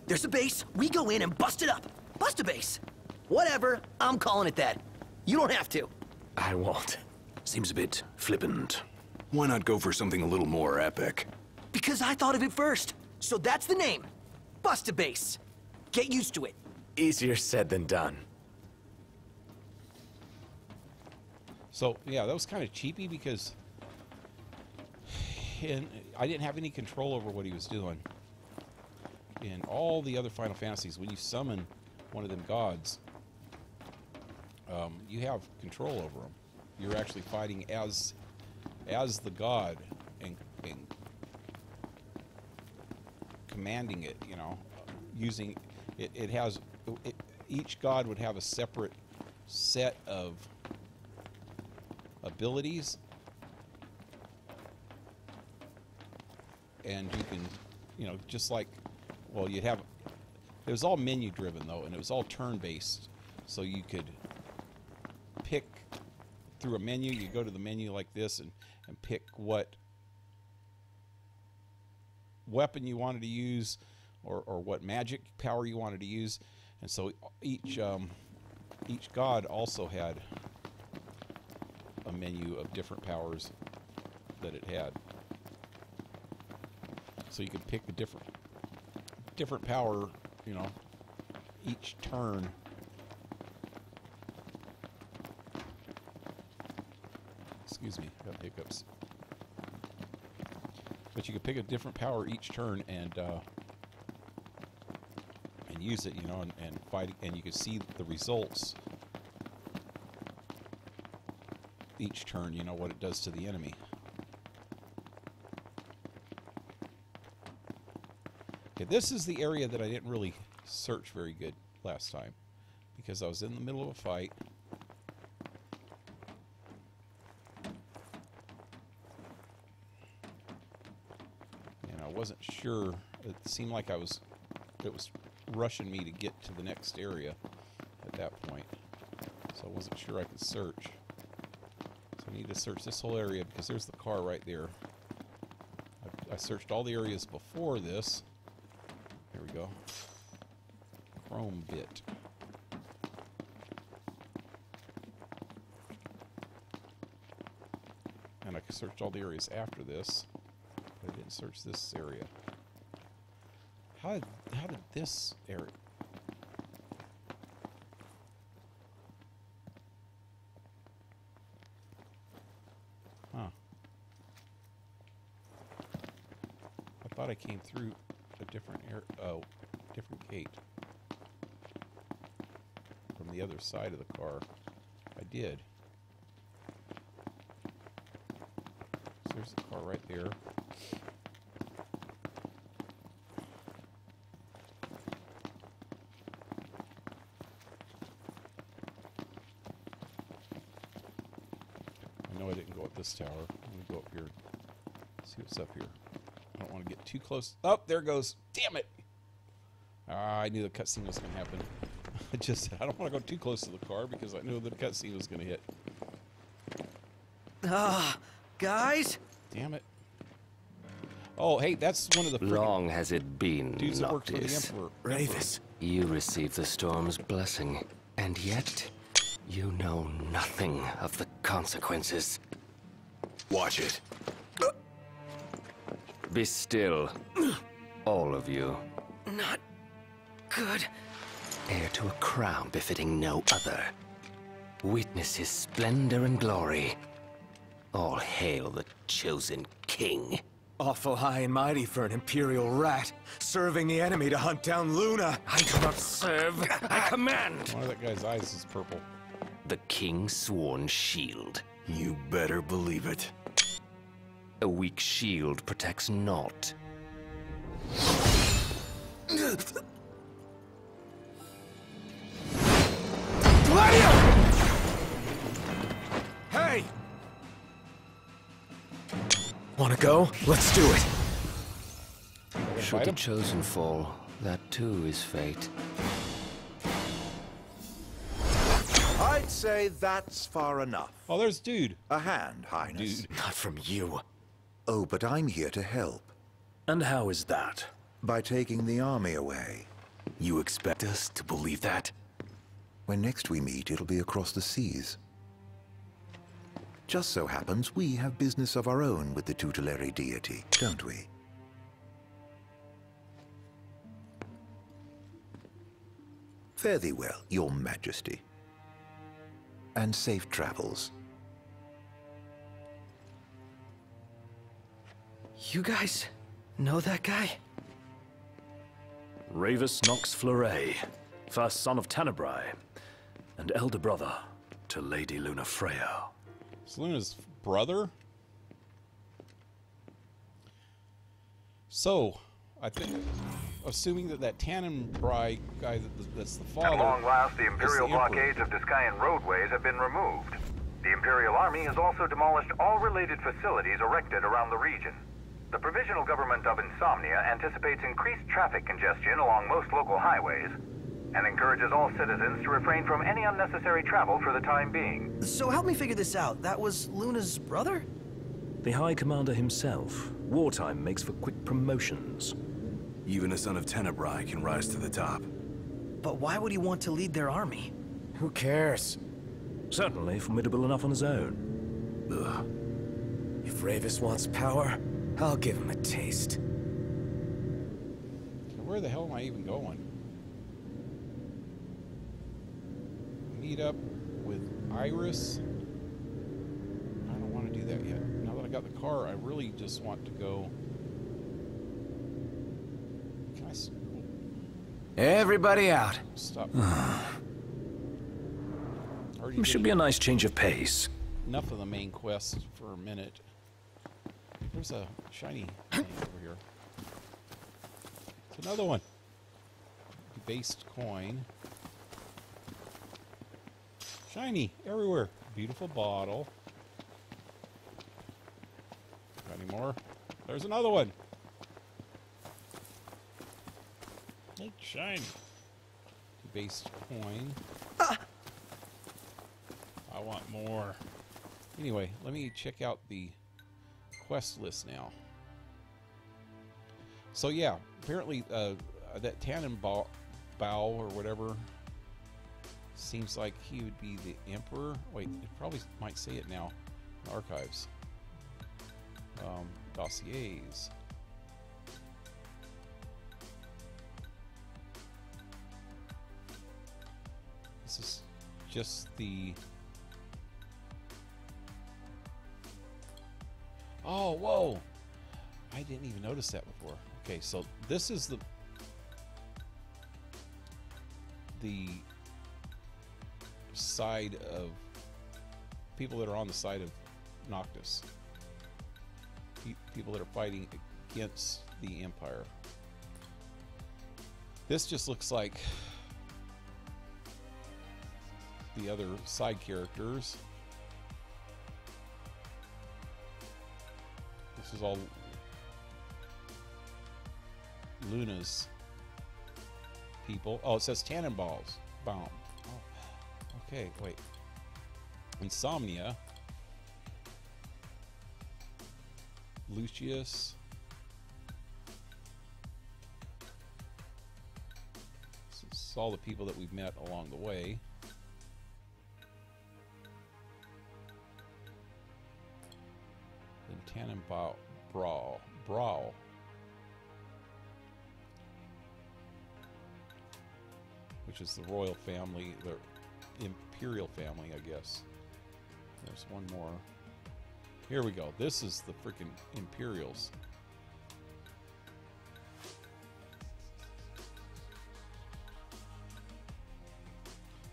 There's a base, we go in and bust it up. Bust a base. Whatever, I'm calling it that. You don't have to. I won't. Seems a bit flippant. Why not go for something a little more epic? Because I thought of it first. So that's the name. Bust a base. Get used to it. Easier said than done. So yeah, that was kind of cheapy because I didn't have any control over what he was doing. In all the other Final Fantasies, when you summon one of them gods, you have control over them. You're actually fighting as the god and commanding it. You know, using it. Each god would have a separate set of abilities, and you can, you know, just like, well, you'd have, it was all menu driven though, and it was all turn based, so you could pick through a menu. You go to the menu like this and pick what weapon you wanted to use, or what magic power you wanted to use, and so each god also had a menu of different powers that it had. So you could pick the different different power, you know, each turn. Excuse me, got hiccups. But you can pick a different power each turn and use it, you know, and fight, and you can see the results each turn, you know, what it does to the enemy. Okay, this is the area that I didn't really search very good last time because I was in the middle of a fight. And I wasn't sure. It seemed like it was rushing me to get to the next area at that point. So I wasn't sure I could search. So I need to search this whole area because there's the car right there. I searched all the areas before this. There we go. Chrome bit. And I searched all the areas after this, but I didn't search this area. How did this area... Huh. I thought I came through a different area. Oh, different gate. From the other side of the car. I did. So there's the car right there. I know I didn't go up this tower. I'm going to go up here. See what's up here. I don't want to get too close. Oh, there it goes. Damn it! I knew the cutscene was going to happen. I don't want to go too close to the car because I knew the cutscene was going to hit. Guys? Damn it. Oh, hey, that's one of the Long has it been, dudes that worked for the Noctis. Emperor. Ravis. You received the storm's blessing, and yet you know nothing of the consequences. Watch it. Be still, all of you. Not good. Heir to a crown befitting no other. Witness his splendor and glory. All hail the chosen king. Awful high and mighty for an Imperial rat, serving the enemy to hunt down Luna. I do not serve, I command. One of that guy's eyes is purple. The king's sworn shield. You better believe it. A weak shield protects naught. Hey! Wanna go? Let's do it. Should the chosen fall, that too is fate. I'd say that's far enough. Oh, there's dude. A hand, Highness. Dude. Not from you. Oh, but I'm here to help. And how is that? By taking the army away. You expect us to believe that? When next we meet, it'll be across the seas. Just so happens we have business of our own with the tutelary deity, don't we? Fare thee well, your majesty. And safe travels. You guys know that guy? Ravis Nox Fleuret, first son of Tenebrae, and elder brother to Lady Luna Freya. It's Luna's brother? So, I think, assuming that Tenebrae guy that's the father... At long last, the Imperial is the Emperor. blockades of Discayan roadways have been removed. The Imperial Army has also demolished all related facilities erected around the region. The Provisional Government of Insomnia anticipates increased traffic congestion along most local highways and encourages all citizens to refrain from any unnecessary travel for the time being. So help me figure this out. That was Luna's brother? The High Commander himself. Wartime makes for quick promotions. Even a son of Tenebrae can rise to the top. But why would he want to lead their army? Who cares? Certainly formidable enough on his own. If Ravis wants power, I'll give him a taste. Where Where the hell am I even going? Meet up with Iris. I don't want to do that yet. Now that I got the car, I really just want to go. Can I Everybody out. stop? Should be a nice change of pace. Enough of the main quest for a minute. There's a shiny thing over here. It's another one. Debased coin. Shiny everywhere. Beautiful bottle. Got any more? There's another one. It's shiny. Debased coin. I want more. Anyway, let me check out the quest list now. So yeah, apparently that Tannenbaum or whatever seems like he would be the Emperor. Wait, it probably might say it now in archives. Dossiers. This is just the... Oh, whoa! I didn't even notice that before. Okay, so this is the side of people that are on the side of Noctis. People that are fighting against the Empire. This just looks like the other side characters. This is all Luna's people. Oh, it says Tannenbaums. Bomb. Oh, okay, wait. Insomnia. Lucius. This is all the people that we've met along the way. And Tannenbaum Brawl. Which is the royal family, the imperial family, I guess. There's one more. Here we go. This is the freaking Imperials.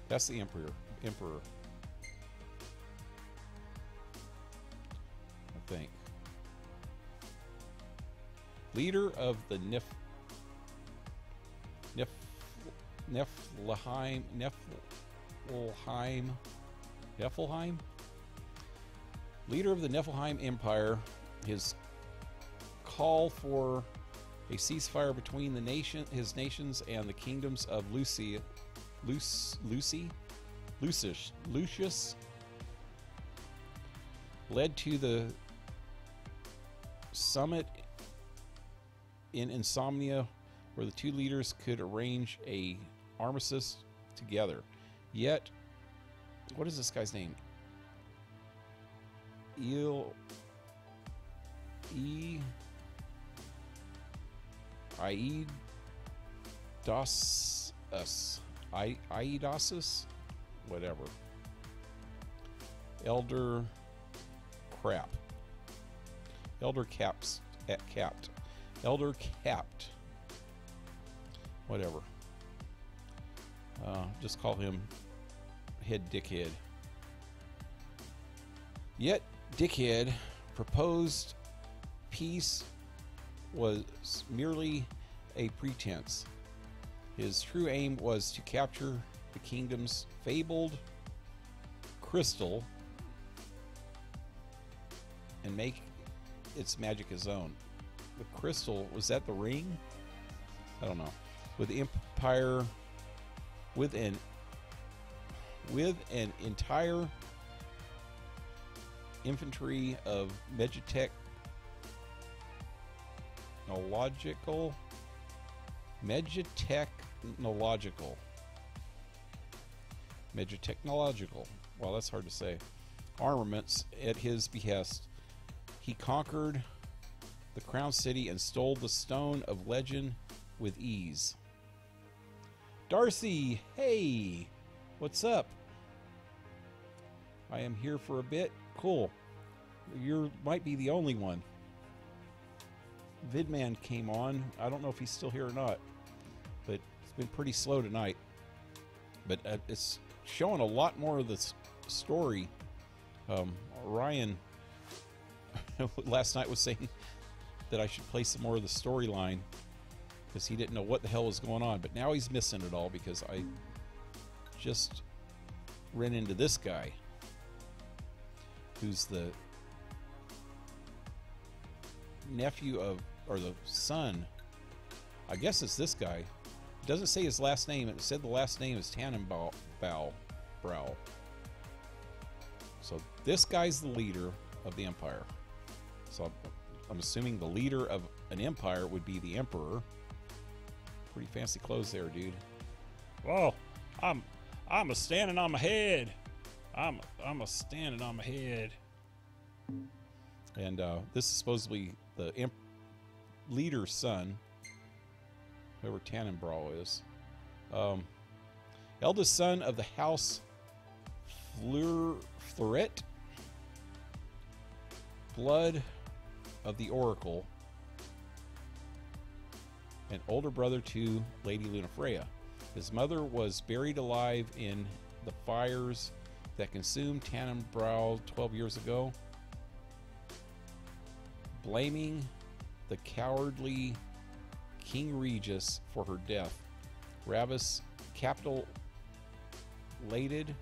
That's the Emperor. I think. Leader of the Niflheim? Leader of the Niflheim Empire, his call for a ceasefire between his nations and the kingdoms of Lucius, led to the summit in Insomnia, where the two leaders could arrange a armistice together. Yet, what is this guy's name? Aidasus, whatever. Elder Capped. Whatever. Just call him Head Dickhead. Yet Dickhead proposed peace was merely a pretense. His true aim was to capture the kingdom's fabled crystal and make its magic his own. The crystal, was that the ring? I don't know. With the Empire, with an entire infantry of Megitechnological. Well, that's hard to say. Armaments at his behest. He conquered the Crown City and stole the Stone of Legend, with ease. Darcy, hey, what's up? I am here for a bit. Cool. You might be the only one. Vidman came on. I don't know if he's still here or not, but it's been pretty slow tonight. But it's showing a lot more of this story. Ryan last night was saying that I should play some more of the storyline because he didn't know what the hell was going on. But now he's missing it all because I just ran into this guy who's the nephew of, or the son, I guess it's this guy. It doesn't say his last name. It said the last name is Tannenbaum. So this guy's the leader of the Empire. So I'm assuming the leader of an empire would be the Emperor. Pretty fancy clothes there, dude. Whoa, I'm a standing on my head. I'm a standing on my head. And this is supposedly the leader's son, whoever Tannenbaum is. Eldest son of the House Fleuret, blood of the Oracle, and older brother to Lady Lunafreya. His mother was buried alive in the fires that consumed Tannenbaum 12 years ago, blaming the cowardly King Regis for her death. Ravis capitulated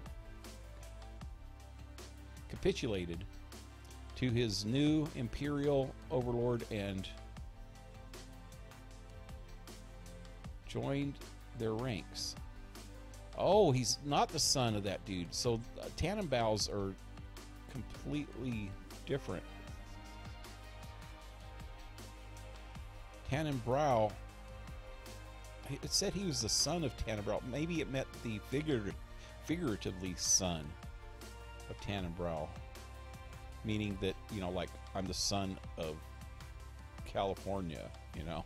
to his new imperial overlord and joined their ranks. Oh, he's not the son of that dude. So Tannenbaums are completely different. Tannenbaum, it said he was the son of Tannenbaum. Maybe it meant the figuratively son of Tannenbaum, meaning that, you know, like I'm the son of California, you know.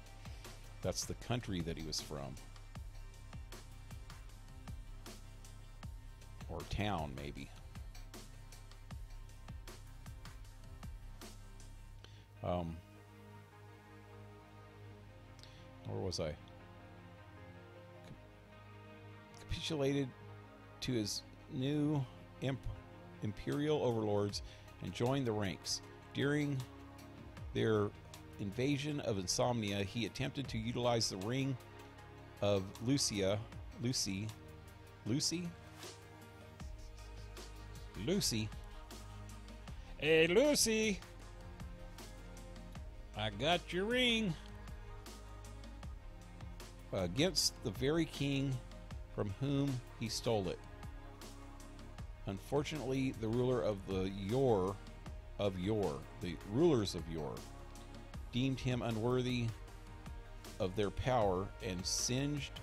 That's the country that he was from. Or town, maybe. Where was I? Capitulated to his new imperial overlords and joined the ranks. During their invasion of Insomnia, he attempted to utilize the ring of Lucy. Hey, Lucy. I got your ring. Against the very king from whom he stole it. Unfortunately, the ruler of the rulers of Yore, deemed him unworthy of their power and singed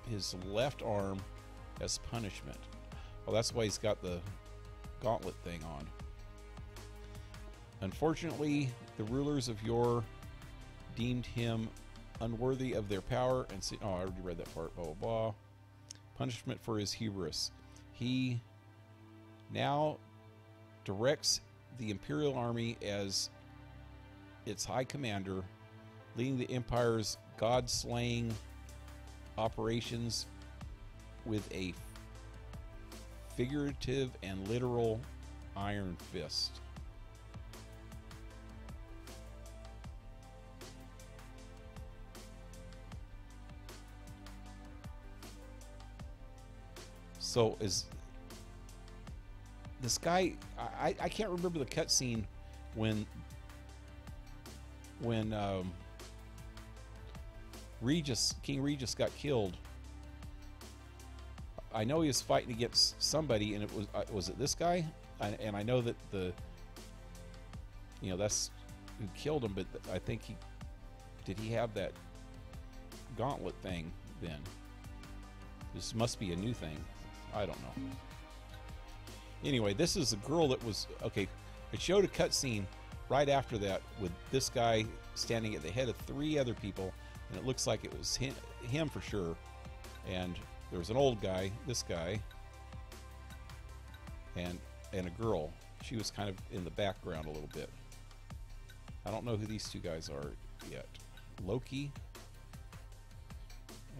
his left arm as punishment. Well, that's why he's got the gauntlet thing on. Unfortunately, the rulers of Yore deemed him unworthy of their power and I already read that part. Blah blah blah. Punishment for his hubris. He now directs the Imperial Army as its high commander, leading the Empire's god-slaying operations with a figurative and literal iron fist. So is this guy? I can't remember the cutscene when King Regis got killed. I know he was fighting against somebody, and it was it this guy? And I know that that's who killed him. But I think did he have that gauntlet thing then? This must be a new thing. I don't know. Anyway, this is a girl that was okay. It showed a cutscene right after that with this guy standing at the head of 3 other people, and it looks like it was him for sure. And there was an old guy, this guy, and a girl. She was kind of in the background a little bit. I don't know who these 2 guys are yet. Loki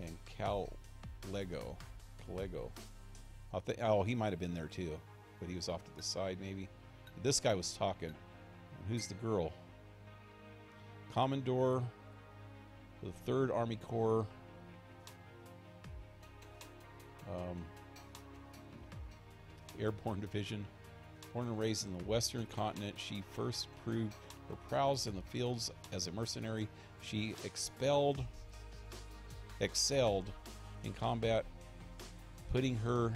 and Kalego. Oh, he might have been there too, but he was off to the side maybe. But this guy was talking. And who's the girl? Commodore, the 3rd Army Corps. Airborne Division. Born and raised in the Western continent, she first proved her prowess in the fields as a mercenary. She excelled in combat, putting her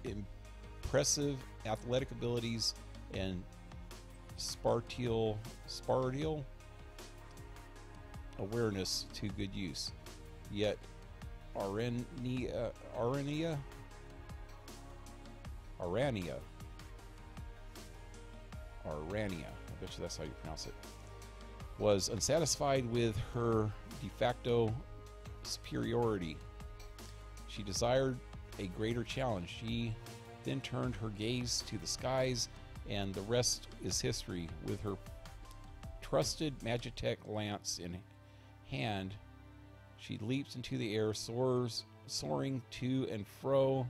impressive athletic abilities and spartial awareness to good use. Yet Arania, I bet you that's how you pronounce it, was unsatisfied with her de facto superiority. She desired a greater challenge. She then turned her gaze to the skies, and the rest is history. With her trusted Magitech lance in hand, she leaps into the air, soaring to and fro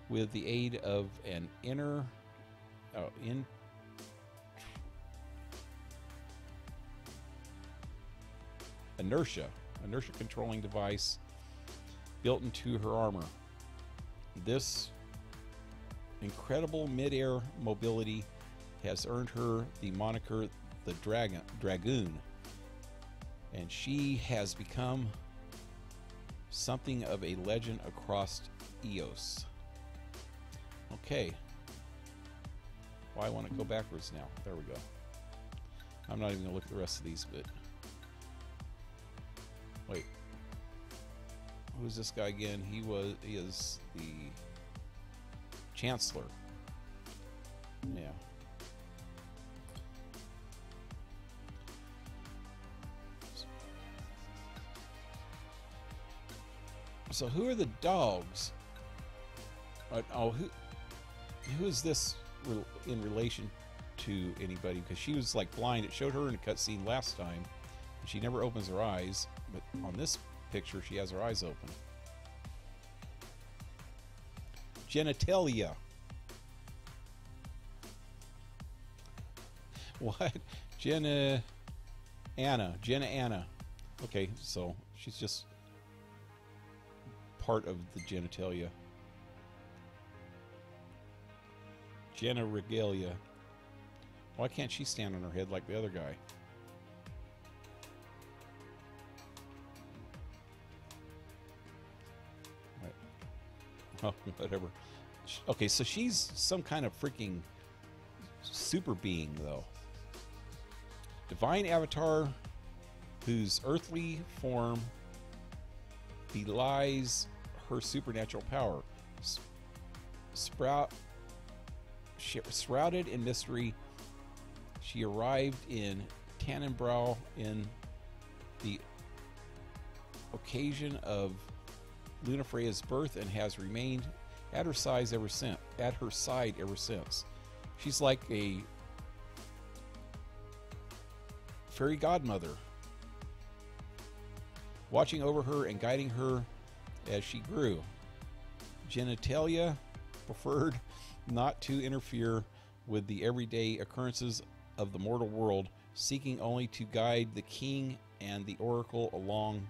with the aid of an inertia controlling device built into her armor. This incredible mid-air mobility has earned her the moniker the Dragoon, and she has become something of a legend across Eos. Okay. Well, I want to go backwards now. There we go. I'm not even going to look at the rest of these, but... Wait. Who's this guy again? He is the Chancellor. Yeah. So who are the dogs? Who is this in relation to anybody? Because she was like blind. It showed her in a cutscene last time. She never opens her eyes, but on this picture she has her eyes open. Genitalia. What? Jenna Anna. Okay, so she's just part of the genitalia. Jenna Regalia. Why can't she stand on her head like the other guy? Right. Oh, whatever. Okay, so she's some kind of freaking super being, though. Divine avatar whose earthly form belies her supernatural power. Shrouded in mystery, she arrived in Tannenbrau in the occasion of Lunafreya's birth and has remained at her side ever since. She's like a fairy godmother, watching over her and guiding her as she grew. Genitalia preferred not to interfere with the everyday occurrences of the mortal world, seeking only to guide the king and the oracle along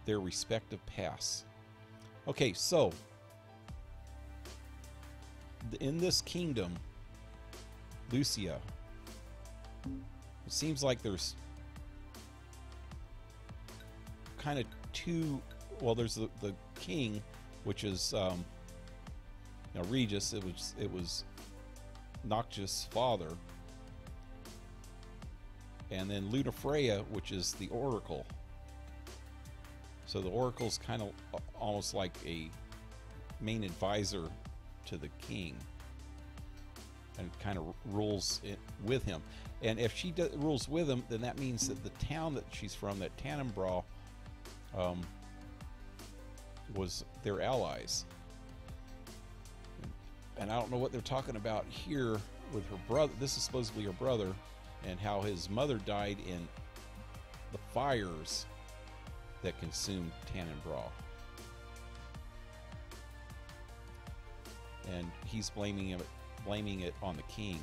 their respective paths. Okay, so in this kingdom, Lucia, it seems like there's kind of two. Well, there's the king, which is Regis. It was Noctis' father, and then Lunafreya, which is the oracle. So the oracle's kind of almost like a main advisor to the king. and kind of rules it with him. And if she rules with him, then that means that the town that she's from, that Tannenbraw, was their allies. And I don't know what they're talking about here with her brother. This is supposedly her brother, and how his mother died in the fires that consumed Tannenbraw. And he's blaming it on the king,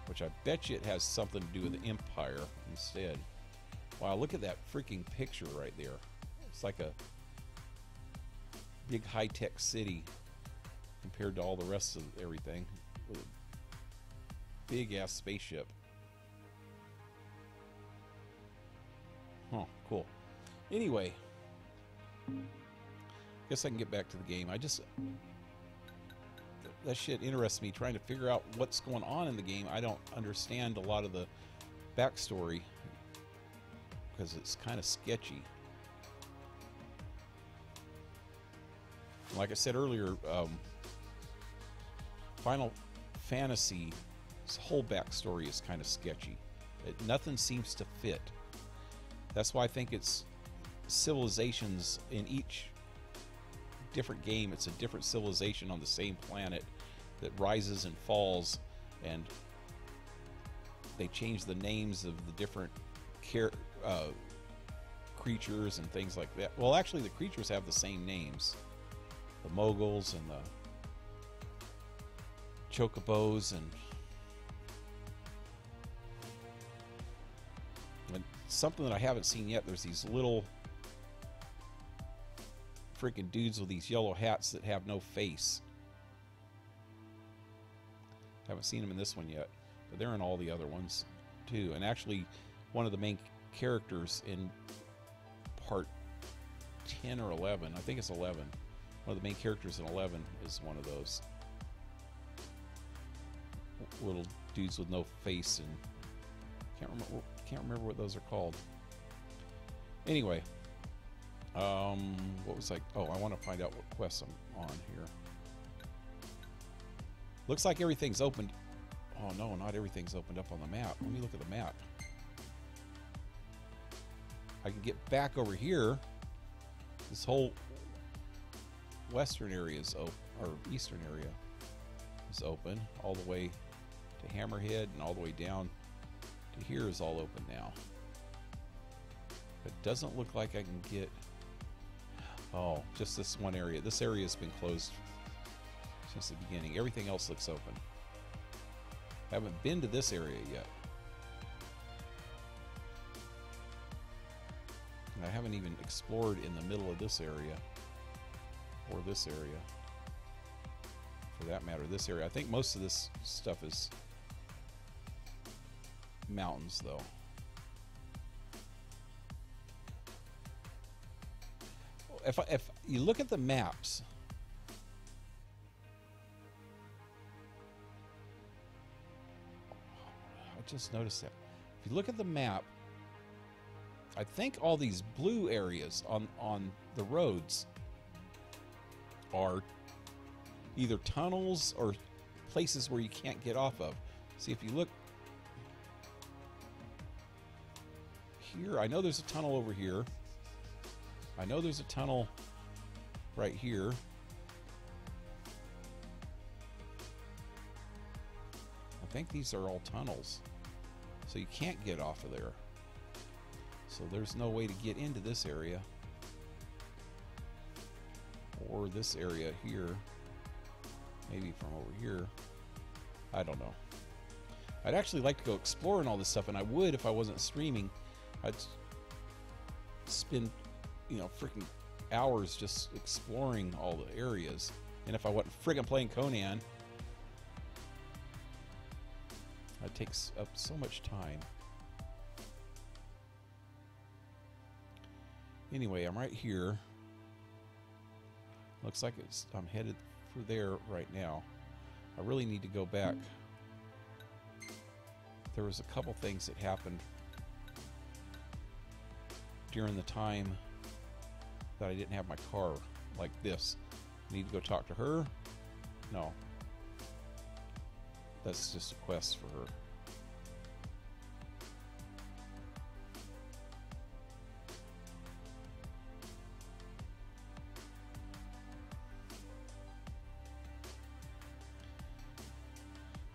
which I bet you it has something to do with the Empire instead. Wow, look at that freaking picture right there. It's like a big high-tech city compared to all the rest of everything, with a big-ass spaceship. Huh, cool. Anyway, guess I can get back to the game. That shit interests me, trying to figure out what's going on in the game. I don't understand a lot of the backstory because it's kind of sketchy. Like I said earlier, Final Fantasy's whole backstory is kind of sketchy. Nothing seems to fit. That's why I think it's civilizations in each different game. It's a different civilization on the same planet that rises and falls, and they change the names of the different creatures and things like that. Well, actually, the creatures have the same names. The moguls and the chocobos and something that I haven't seen yet. There's these little freaking dudes with these yellow hats that have no face. Haven't seen them in this one yet, but they're in all the other ones too. And actually, one of the main characters in part 10 or 11, I think it's 11. One of the main characters in 11 is one of those little dudes with no face, and can't remember what those are called. Anyway, what was I? Oh, I want to find out what quests I'm on here. Looks like everything's opened. Oh no, not everything's opened up on the map. Let me look at the map. I can get back over here. This whole western area is open, or eastern area is open, all the way to Hammerhead, and all the way down to here is all open now. It doesn't look like I can get... Oh, just this one area. This area has been closed since the beginning. Everything else looks open. Haven't been to this area yet. And I haven't even explored in the middle of this area. Or this area. For that matter, this area. I think most of this stuff is mountains, though. If you look at the maps, I just noticed that. If you look at the map, I think all these blue areas on the roads are either tunnels or places where you can't get off of. See, if you look here, I know there's a tunnel over here. I know there's a tunnel right here. I think these are all tunnels. So you can't get off of there. So there's no way to get into this area. Or this area here. Maybe from over here. I don't know. I'd actually like to go exploring all this stuff, and I would if I wasn't streaming. I'd spend, you know, freaking hours just exploring all the areas. And if I wasn't friggin' playing Conan, it takes up so much time. Anyway, I'm right here. Looks like I'm headed for there right now. I really need to go back. There was a couple things that happened during the time that I didn't have my car, like this. I need to go talk to her. No. That's just a quest for her.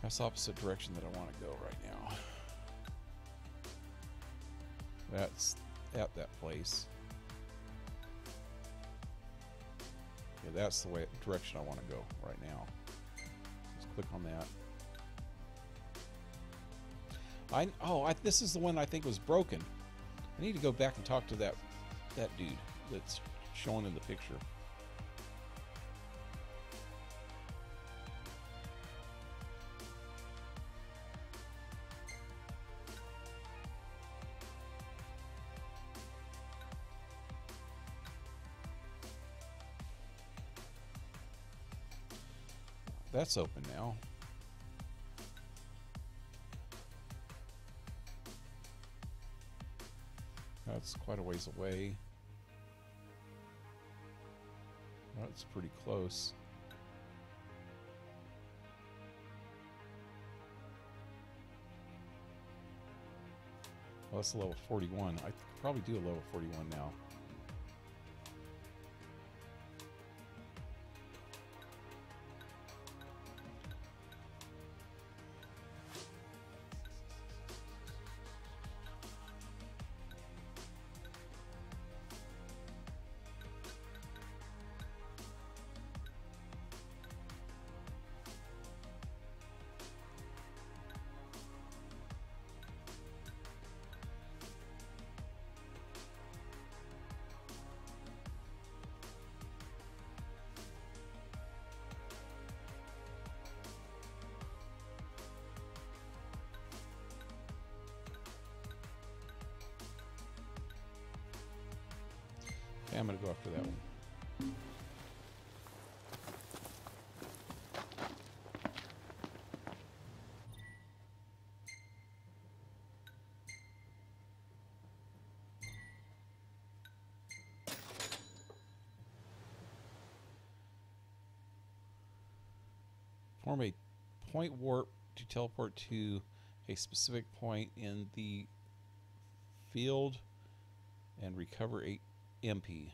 That's the opposite direction that I want to go right now. That's at that place. Yeah, that's the direction I want to go right now. Let's click on that. This is the one I think was broken. I need to go back and talk to that dude that's shown in the picture. That's open now. That's quite a ways away. That's pretty close. Well, that's a level 41. I could probably do a level 41 now. Okay, I'm going to go after that one. Form a point warp to teleport to a specific point in the field and recover 8 MP.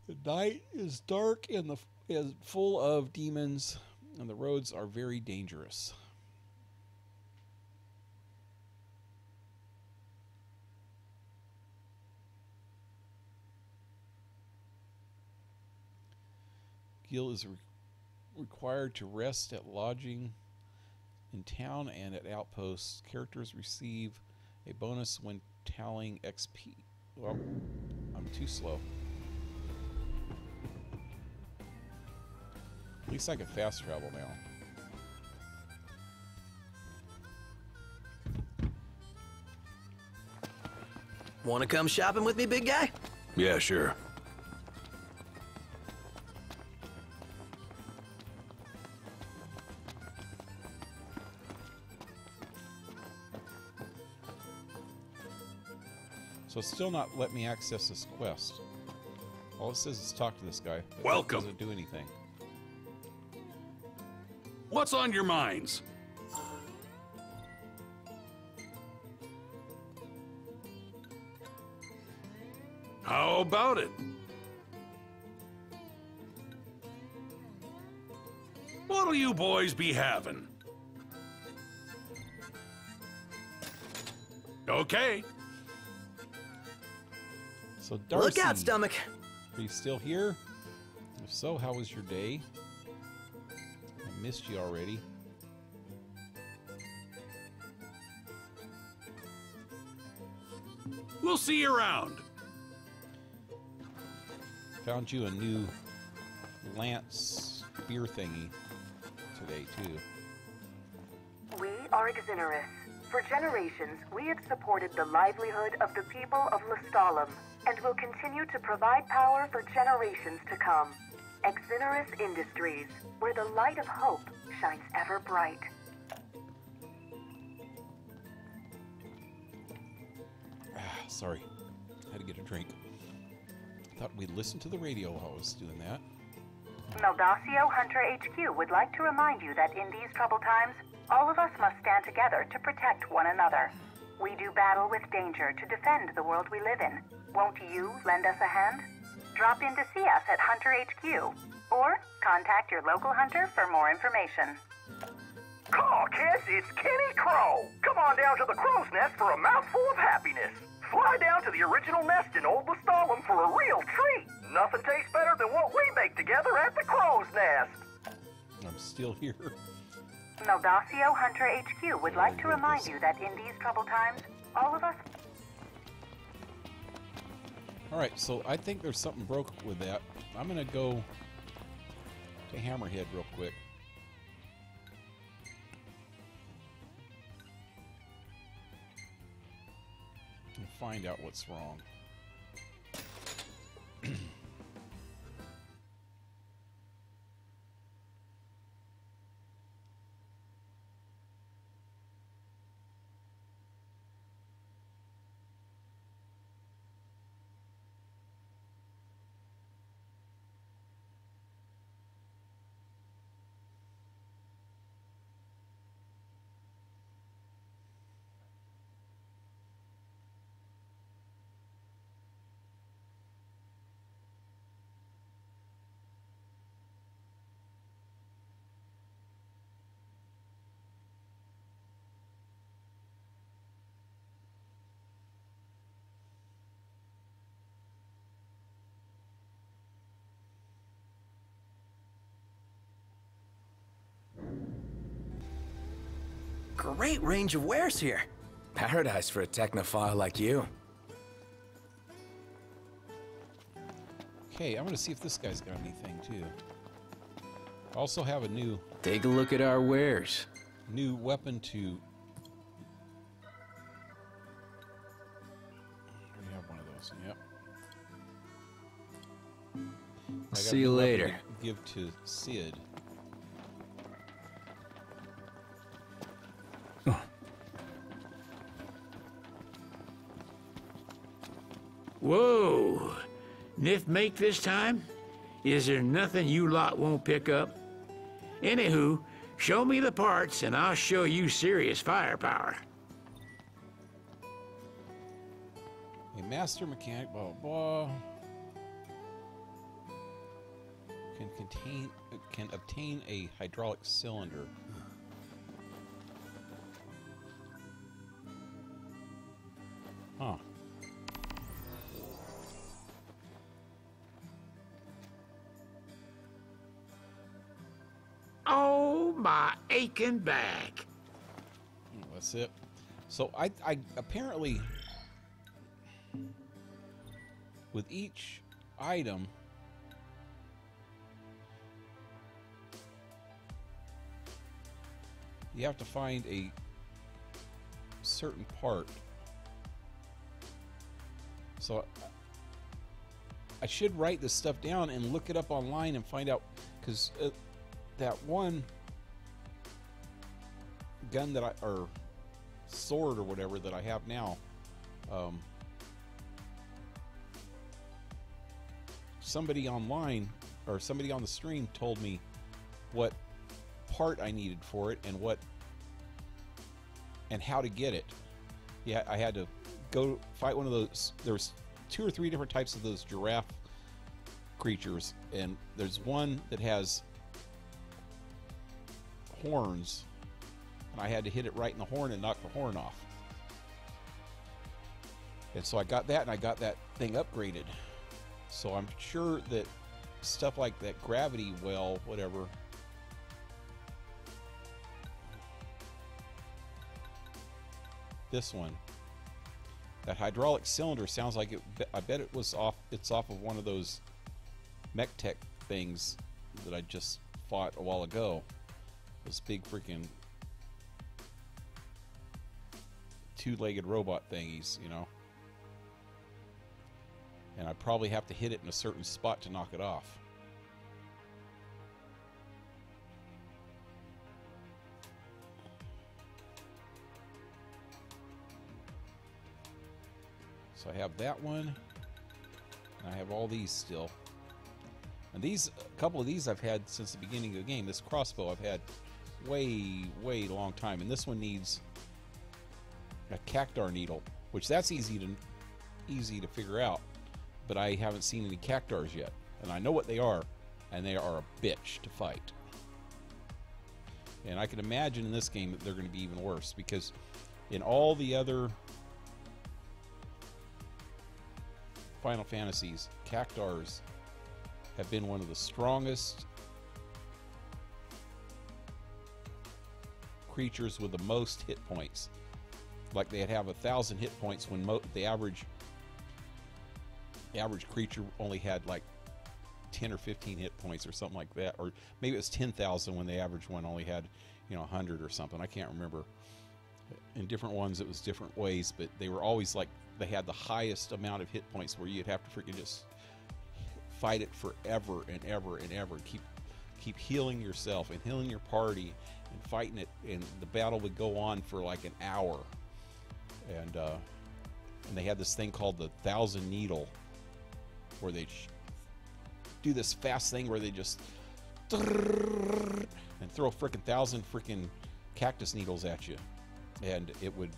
The night is dark and is full of demons, and the roads are very dangerous. Gil is required to rest at lodging in town and at outposts. Characters receive a bonus when tallying XP. Well, I'm too slow. At least I can fast travel now. Want to come shopping with me, big guy? Yeah, sure. So it's still not let me access this quest. All it says is talk to this guy. Welcome. It doesn't do anything. What's on your minds? How about it? What'll you boys be having? Okay. So Darcy, Look out, stomach. are you still here? If so, how was your day? I missed you already. We'll see you around. Found you a new lance spear thingy today, too. We are Exonerus. For generations, we have supported the livelihood of the people of Lestalem, and will continue to provide power for generations to come. Exonerus Industries, where the light of hope shines ever bright. Sorry. Had to get a drink. Thought we'd listen to the radio while I was doing that. Meldacio Hunter HQ would like to remind you that in these troubled times, all of us must stand together to protect one another. We do battle with danger to defend the world we live in. Won't you lend us a hand? Drop in to see us at Hunter HQ, or contact your local hunter for more information. Caw, kids, it's Kenny Crow. Come on down to the Crow's Nest for a mouthful of happiness. Fly down to the original nest in Old Lestalem for a real treat. Nothing tastes better than what we make together at the Crow's Nest. I'm still here. Meldacio Hunter HQ would like to remind you that in these troubled times, all of us... Alright, so I think there's something broke with that. I'm going to go to Hammerhead real quick. And find out what's wrong. Great range of wares here. Paradise for a technophile like you. Okay, I'm going to see if this guy's got anything too. I also have a new Take a look at our wares. weapon to... I already have one of those, yep. I got See a you new weapon later. to give to Sid. Whoa! Nif make this time? Is there nothing you lot won't pick up? Anywho, show me the parts and I'll show you serious firepower. A master mechanic, blah, blah, blah. Can obtain a hydraulic cylinder. Huh. Oh, my aching back. That's it. So I apparently with each item you have to find a certain part. So I should write this stuff down and look it up online and find out, because that one gun that or sword or whatever that I have now, somebody online or somebody on the stream told me what part I needed for it and how to get it. Yeah, I had to go fight one of those. There's 2 or 3 different types of those giraffe creatures, and there's one that has horns, and I had to hit it right in the horn and knock the horn off. And so I got that, and I got that thing upgraded. So I'm sure that stuff like that gravity well, whatever, this one, that hydraulic cylinder sounds like it. I bet it was off. It's off of one of those mech tech things that I just fought a while ago. Those big freaking 2-legged robot thingies, you know. And I probably have to hit it in a certain spot to knock it off. So I have that one, and I have all these still. And these, a couple of these I've had since the beginning of the game. This crossbow I've had way long time, and this one needs a cactar needle, which that's easy to figure out, but I haven't seen any cactars yet, and I know what they are, and they are a bitch to fight. And I can imagine in this game that they're going to be even worse, because in all the other Final Fantasies, cactars have been one of the strongest creatures with the most hit points. Like they'd have 1,000 hit points when the average creature only had like 10 or 15 hit points or something like that, or maybe it was 10,000 when the average one only had, you know, 100 or something. I can't remember. In different ones it was different ways, but they were always like, they had the highest amount of hit points where you'd have to freaking just fight it forever and ever and ever, and keep healing yourself and healing your party and fighting it, and the battle would go on for like an hour. And they had this thing called the 1,000 needle, where they do this fast thing where they just and throw a freaking 1,000 freaking cactus needles at you, and it would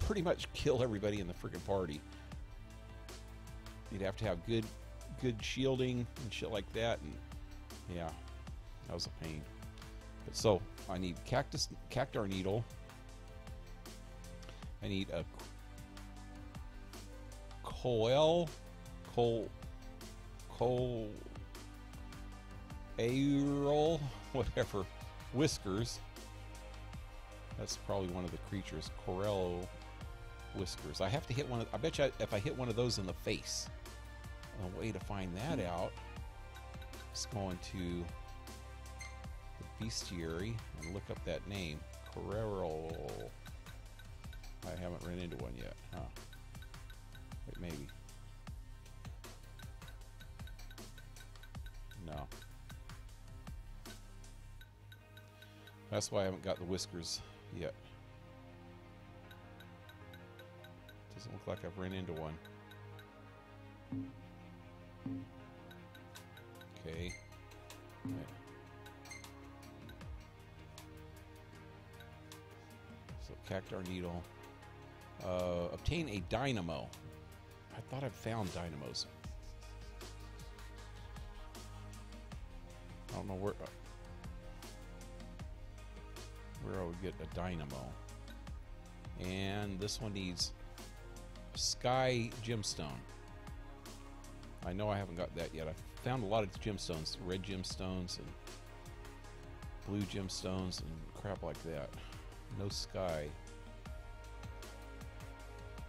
pretty much kill everybody in the freaking party. You'd have to have good shielding and shit like that, and yeah, that was a pain. But so I need cactar needle. I need a coel aerol, whatever, whiskers. That's probably one of the creatures. Corello whiskers. I have to hit one of, I bet you if I hit one of those in the face. A way to find that out is going to the bestiary and look up that name. Corello. I haven't run into one yet, huh? Wait, maybe. No. That's why I haven't got the whiskers yet. Doesn't look like I've run into one. Okay. Right. So cactar needle. Obtain a dynamo. I thought I found dynamos. I don't know where I would get a dynamo. And this one needs sky gemstone. I know I haven't got that yet. I found a lot of gemstones, red gemstones and blue gemstones and crap like that. No sky.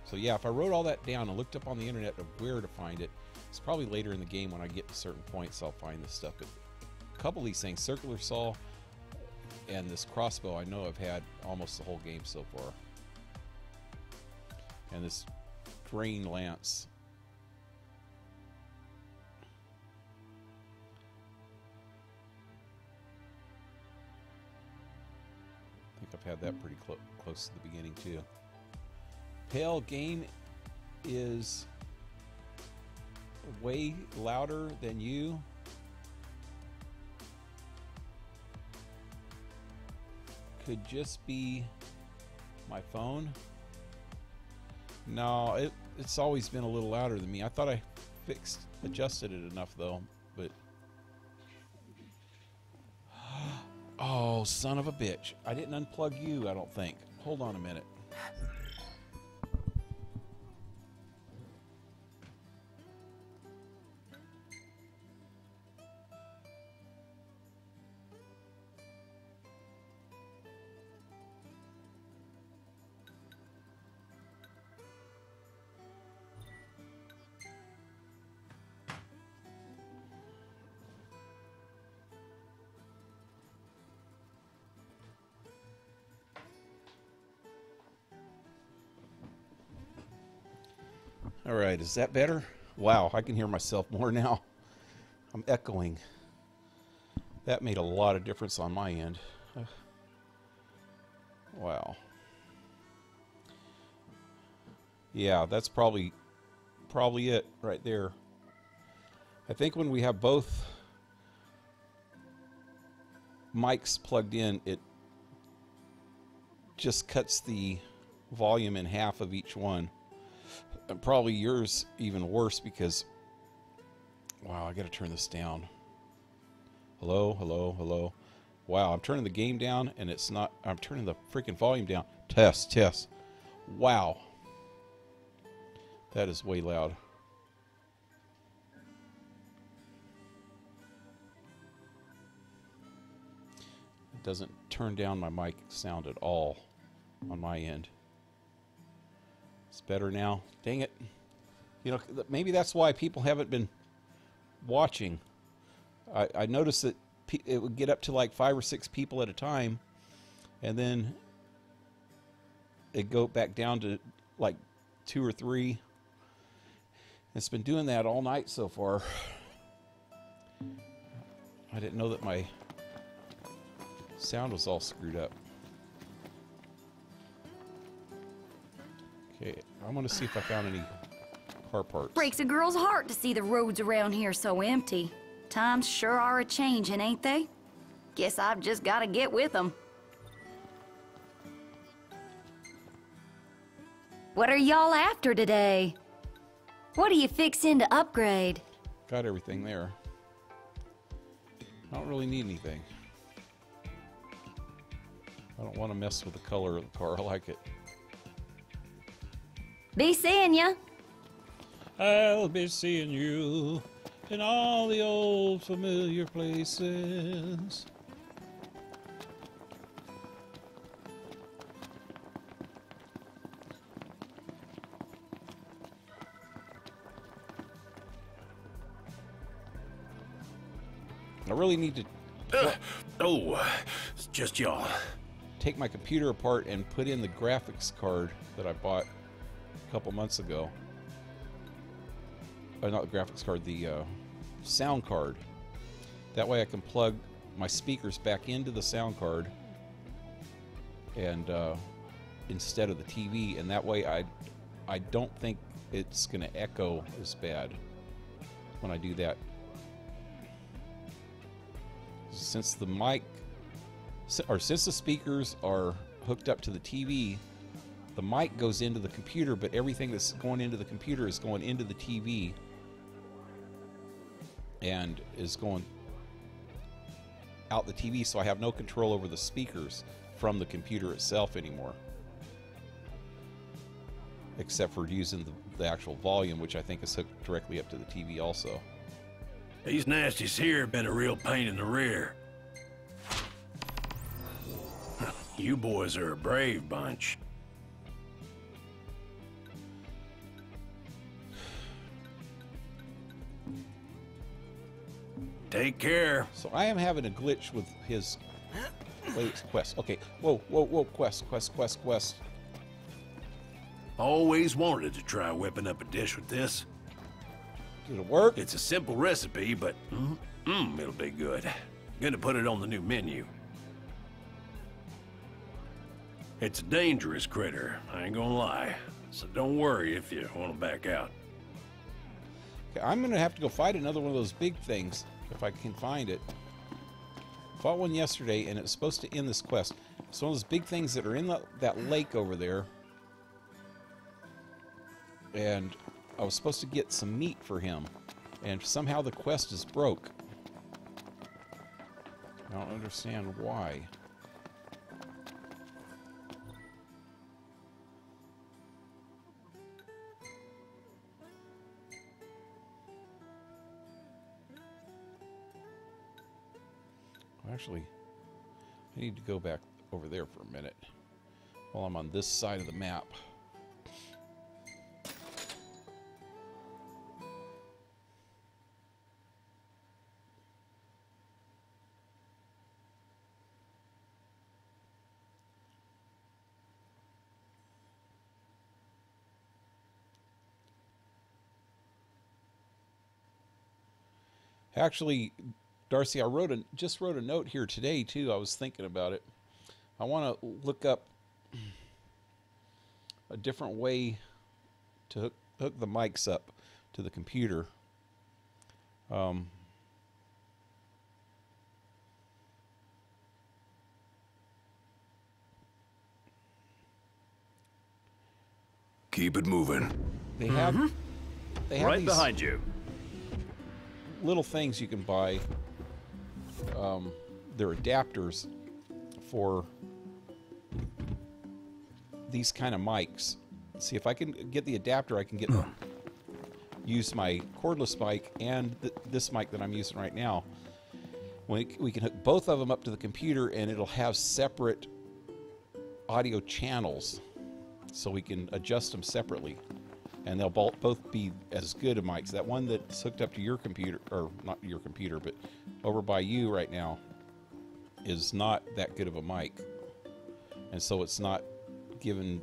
So yeah, if I wrote all that down and looked up on the internet of where to find it, it's probably later in the game when I get to certain points I'll find this stuff. But a couple of these things, circular saw and this crossbow, I know I've had almost the whole game so far. And this drain lance. I think I've had that pretty close to the beginning too. Pale game is way louder than you. Could just be my phone. No, it's always been a little louder than me. I thought I adjusted it enough though, but oh, son of a bitch. I didn't unplug you, I don't think. Hold on a minute. All right, is that better? Wow, I can hear myself more now. I'm echoing. That made a lot of difference on my end. Wow. Yeah, that's probably it right there. I think when we have both mics plugged in, it just cuts the volume in half of each one. And probably yours even worse because, wow, I gotta turn this down. Hello, hello, hello. Wow, I'm turning the game down and it's not, I'm turning the freaking volume down. Test, test. Wow. That is way loud. It doesn't turn down my mic sound at all on my end. It's better now. Dang it. You know, maybe that's why people haven't been watching. I noticed that it would get up to like 5 or 6 people at a time, and then it'd go back down to like 2 or 3. It's been doing that all night so far. I didn't know that my sound was all screwed up. Okay, I'm gonna see if I found any car parts. Breaks a girl's heart to see the roads around here so empty. Times sure are a-changin', ain't they? Guess I've just gotta get with them. What are y'all after today? What are you fixin' to upgrade? Got everything there. I don't really need anything. I don't want to mess with the color of the car. I like it. Be seeing ya. I'll be seeing you in all the old familiar places. I really need to it's just y'all. Take my computer apart and put in the graphics card that I bought a couple months ago. Not the graphics card, the sound card. That way I can plug my speakers back into the sound card and instead of the TV, and that way I don't think it's going to echo as bad when I do that. Since the since the speakers are hooked up to the TV, the mic goes into the computer, but everything that's going into the computer is going into the TV and is going out the TV, so I have no control over the speakers from the computer itself anymore. Except for using the actual volume, which I think is hooked directly up to the TV also. These nasties here have been a real pain in the rear. You boys are a brave bunch. Take care. So I am having a glitch with his latest quest. Okay, whoa, whoa, whoa, quest. Always wanted to try whipping up a dish with this. Did it work? It's a simple recipe, but it'll be good. Gonna put it on the new menu. It's a dangerous critter, I ain't gonna lie. So don't worry if you want to back out. Okay, I'm gonna have to go fight another one of those big things if I can find it. Fought one yesterday, and it's supposed to end this quest. It's one of those big things that are in that lake over there. And I was supposed to get some meat for him, and somehow the quest is broke. I don't understand why. Actually, I need to go back over there for a minute while I'm on this side of the map. Actually, Darcy, I just wrote a note here today too. I was thinking about it. I want to look up a different way to hook the mics up to the computer. Keep it moving. They have right these behind you. little things you can buy. They're adapters for these kind of mics. See, if I can get the adapter, I can get use my cordless mic and this mic that I'm using right now. We can hook both of them up to the computer, and it'll have separate audio channels, so we can adjust them separately, and they'll both be as good of mics. That one that's hooked up to your computer, or not your computer, but over by you right now, is not that good of a mic, and so it's not given.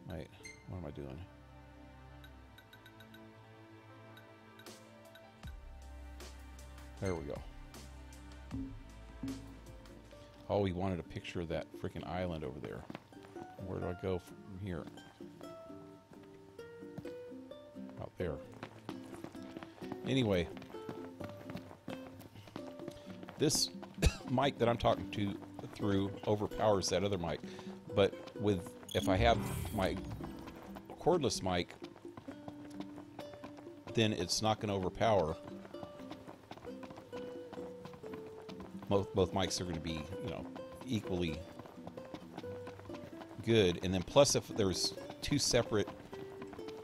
Wait, what am I doing? There we go. Oh, we wanted a picture of that freaking island over there. Where do I go from here? Out there. Anyway, this mic that I'm talking to through overpowers that other mic, but if I have my cordless mic, then it's not going to overpower. Both mics are going to be, equally good. And then plus, if there's two separate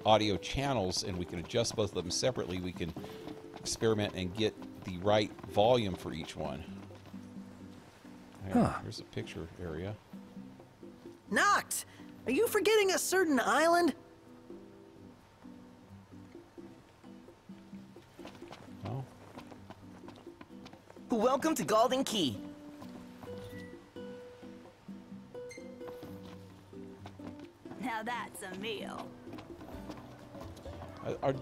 audio channels and we can adjust both of them separately, we can experiment and get the right volume for each one. Here's a picture area. Noct! Are you forgetting a certain island? Oh. Welcome to Golden Key. Now that's a meal.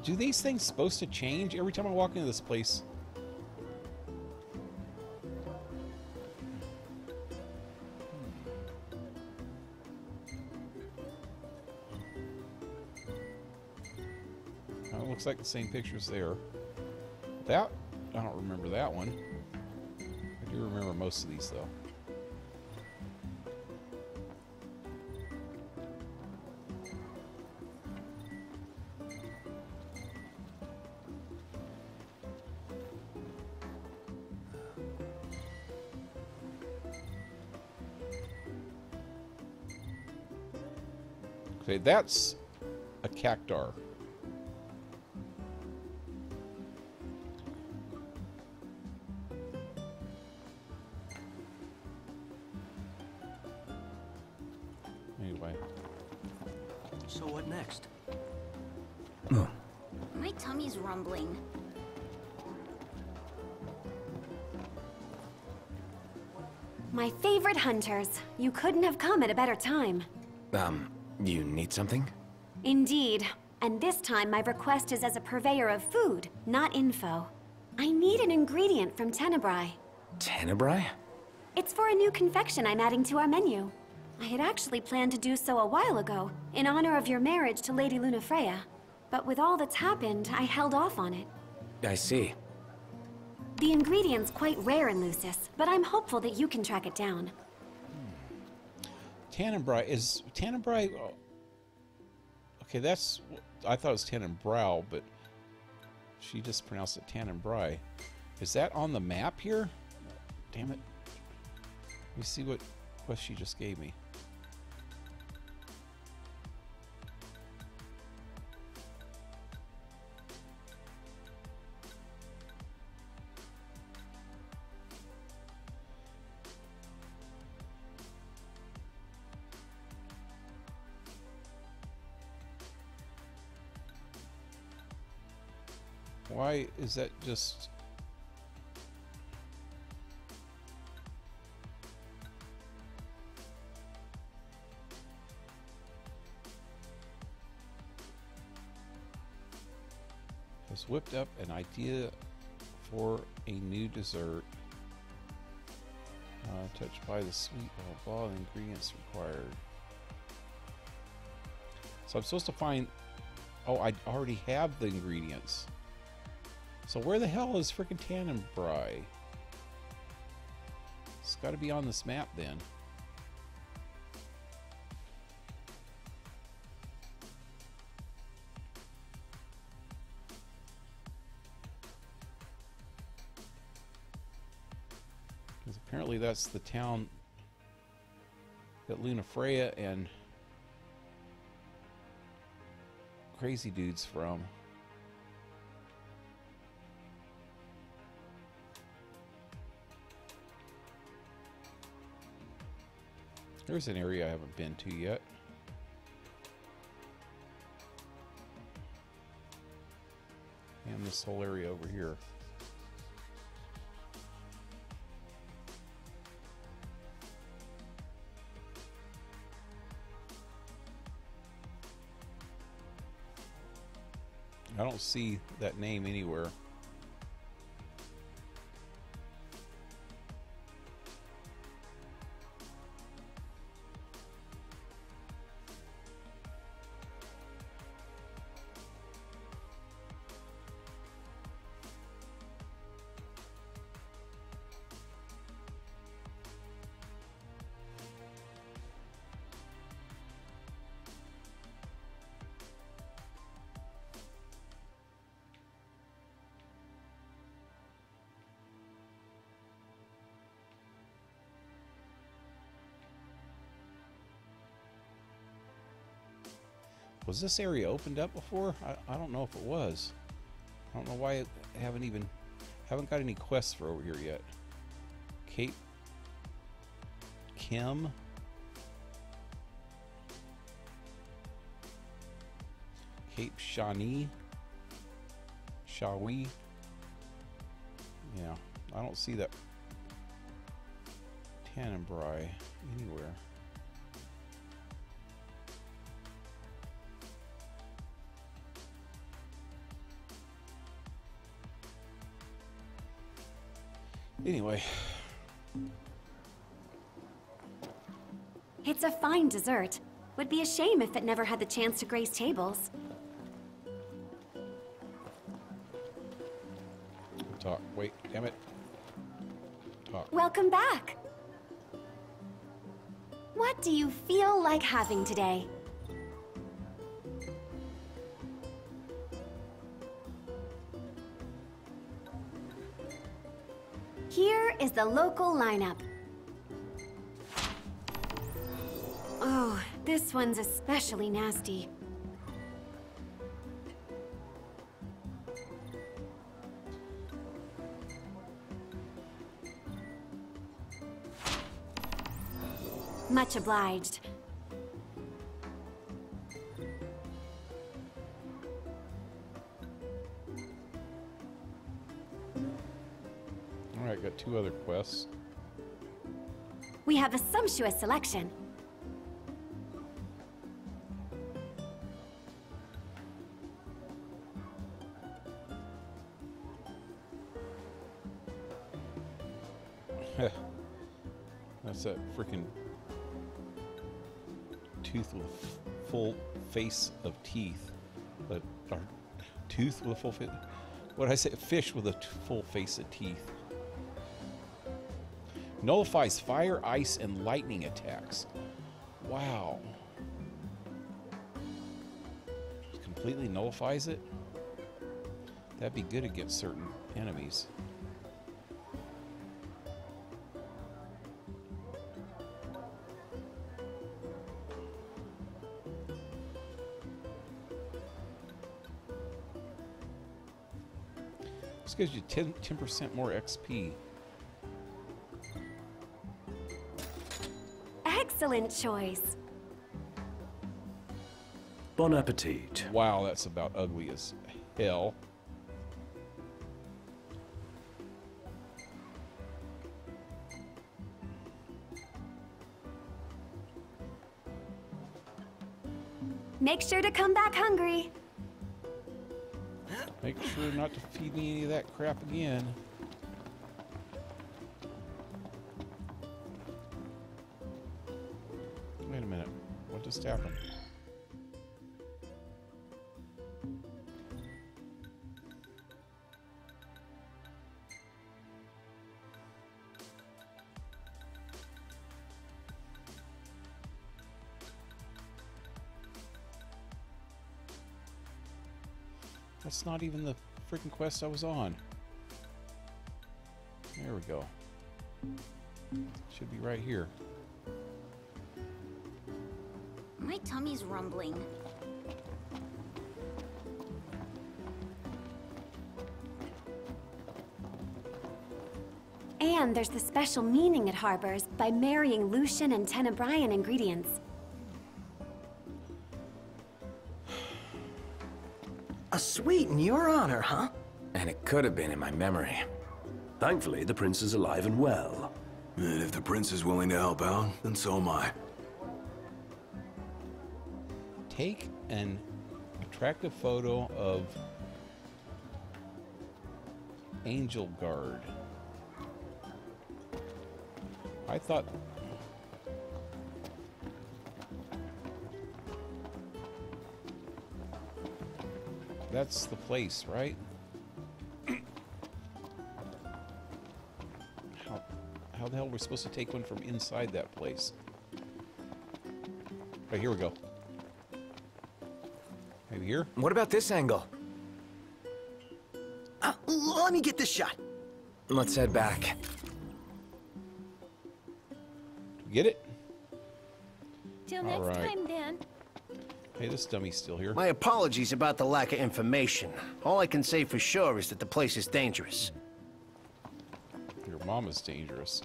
Do these things supposed to change every time I walk into this place? It looks like the same pictures there. That, I don't remember that one. I do remember most of these though. Okay, that's a cactar. Anyway. So what next? My tummy's rumbling. My favorite hunters. You couldn't have come at a better time. You need something? Indeed. And this time my request is as a purveyor of food, not info. I need an ingredient from Tenebrae. Tenebrae? It's for a new confection I'm adding to our menu. I had actually planned to do so a while ago, in honor of your marriage to Lady Lunafreya. But with all that's happened, I held off on it. I see. The ingredient's quite rare in Lucis, but I'm hopeful that you can track it down. Tenebrae is Tenebrae. Okay, that's. I thought it was Tenebrau, but she just pronounced it Tenebrae. Is that on the map here? Damn it! Let me see what quest she just gave me. Why is that just... Has whipped up an idea for a new dessert. Touched by the sweet, blah, blah, the ingredients required. So I'm supposed to find Oh, I already have the ingredients. So where the hell is frickin' Tannenbry? It's got to be on this map then. Because apparently that's the town that Lunafreya and Crazy Dude's from. There's an area I haven't been to yet. And this whole area over here. I don't see that name anywhere. Was this area opened up before? I don't know if it was. I don't know why I haven't got any quests for over here yet. Cape Kim. Cape Shawnee. Shawi. Yeah, I don't see that Tannenbry anywhere. Anyway. It's a fine dessert. Would be a shame if it never had the chance to grace tables. Talk. Wait, damn it. Talk. Welcome back. What do you feel like having today? Here is the local lineup. Oh, this one's especially nasty. Much obliged. Alright, got 2 other quests. We have a sumptuous selection. That's that freaking tooth with a full face of teeth. But or tooth with a full face. What did I say? Fish with a full face of teeth. Nullifies fire, ice, and lightning attacks. Wow. Completely nullifies it? That'd be good against certain enemies. This gives you 10% more XP. Excellent choice. Bon appetit. Wow, that's about ugly as hell. Make sure to come back hungry. Make sure not to feed me any of that crap again. Wait a minute. What just happened? That's not even the freaking quest I was on. There we go. Should be right here. My tummy's rumbling. And there's the special meaning it harbors by marrying Lucian and Tenebrian ingredients. A suite in your honor, huh? And it could have been in my memory. Thankfully, the prince is alive and well. And if the prince is willing to help out, then so am I. Take an attractive photo of Angel Guard. I thought... That's the place, right? How the hell are we supposed to take one from inside that place? Right, here we go. Maybe here? What about this angle? Let me get this shot. Let's head back. Get it? Till next time, then. Hey, this dummy's still here. My apologies about the lack of information. All I can say for sure is that the place is dangerous. Your mom is dangerous.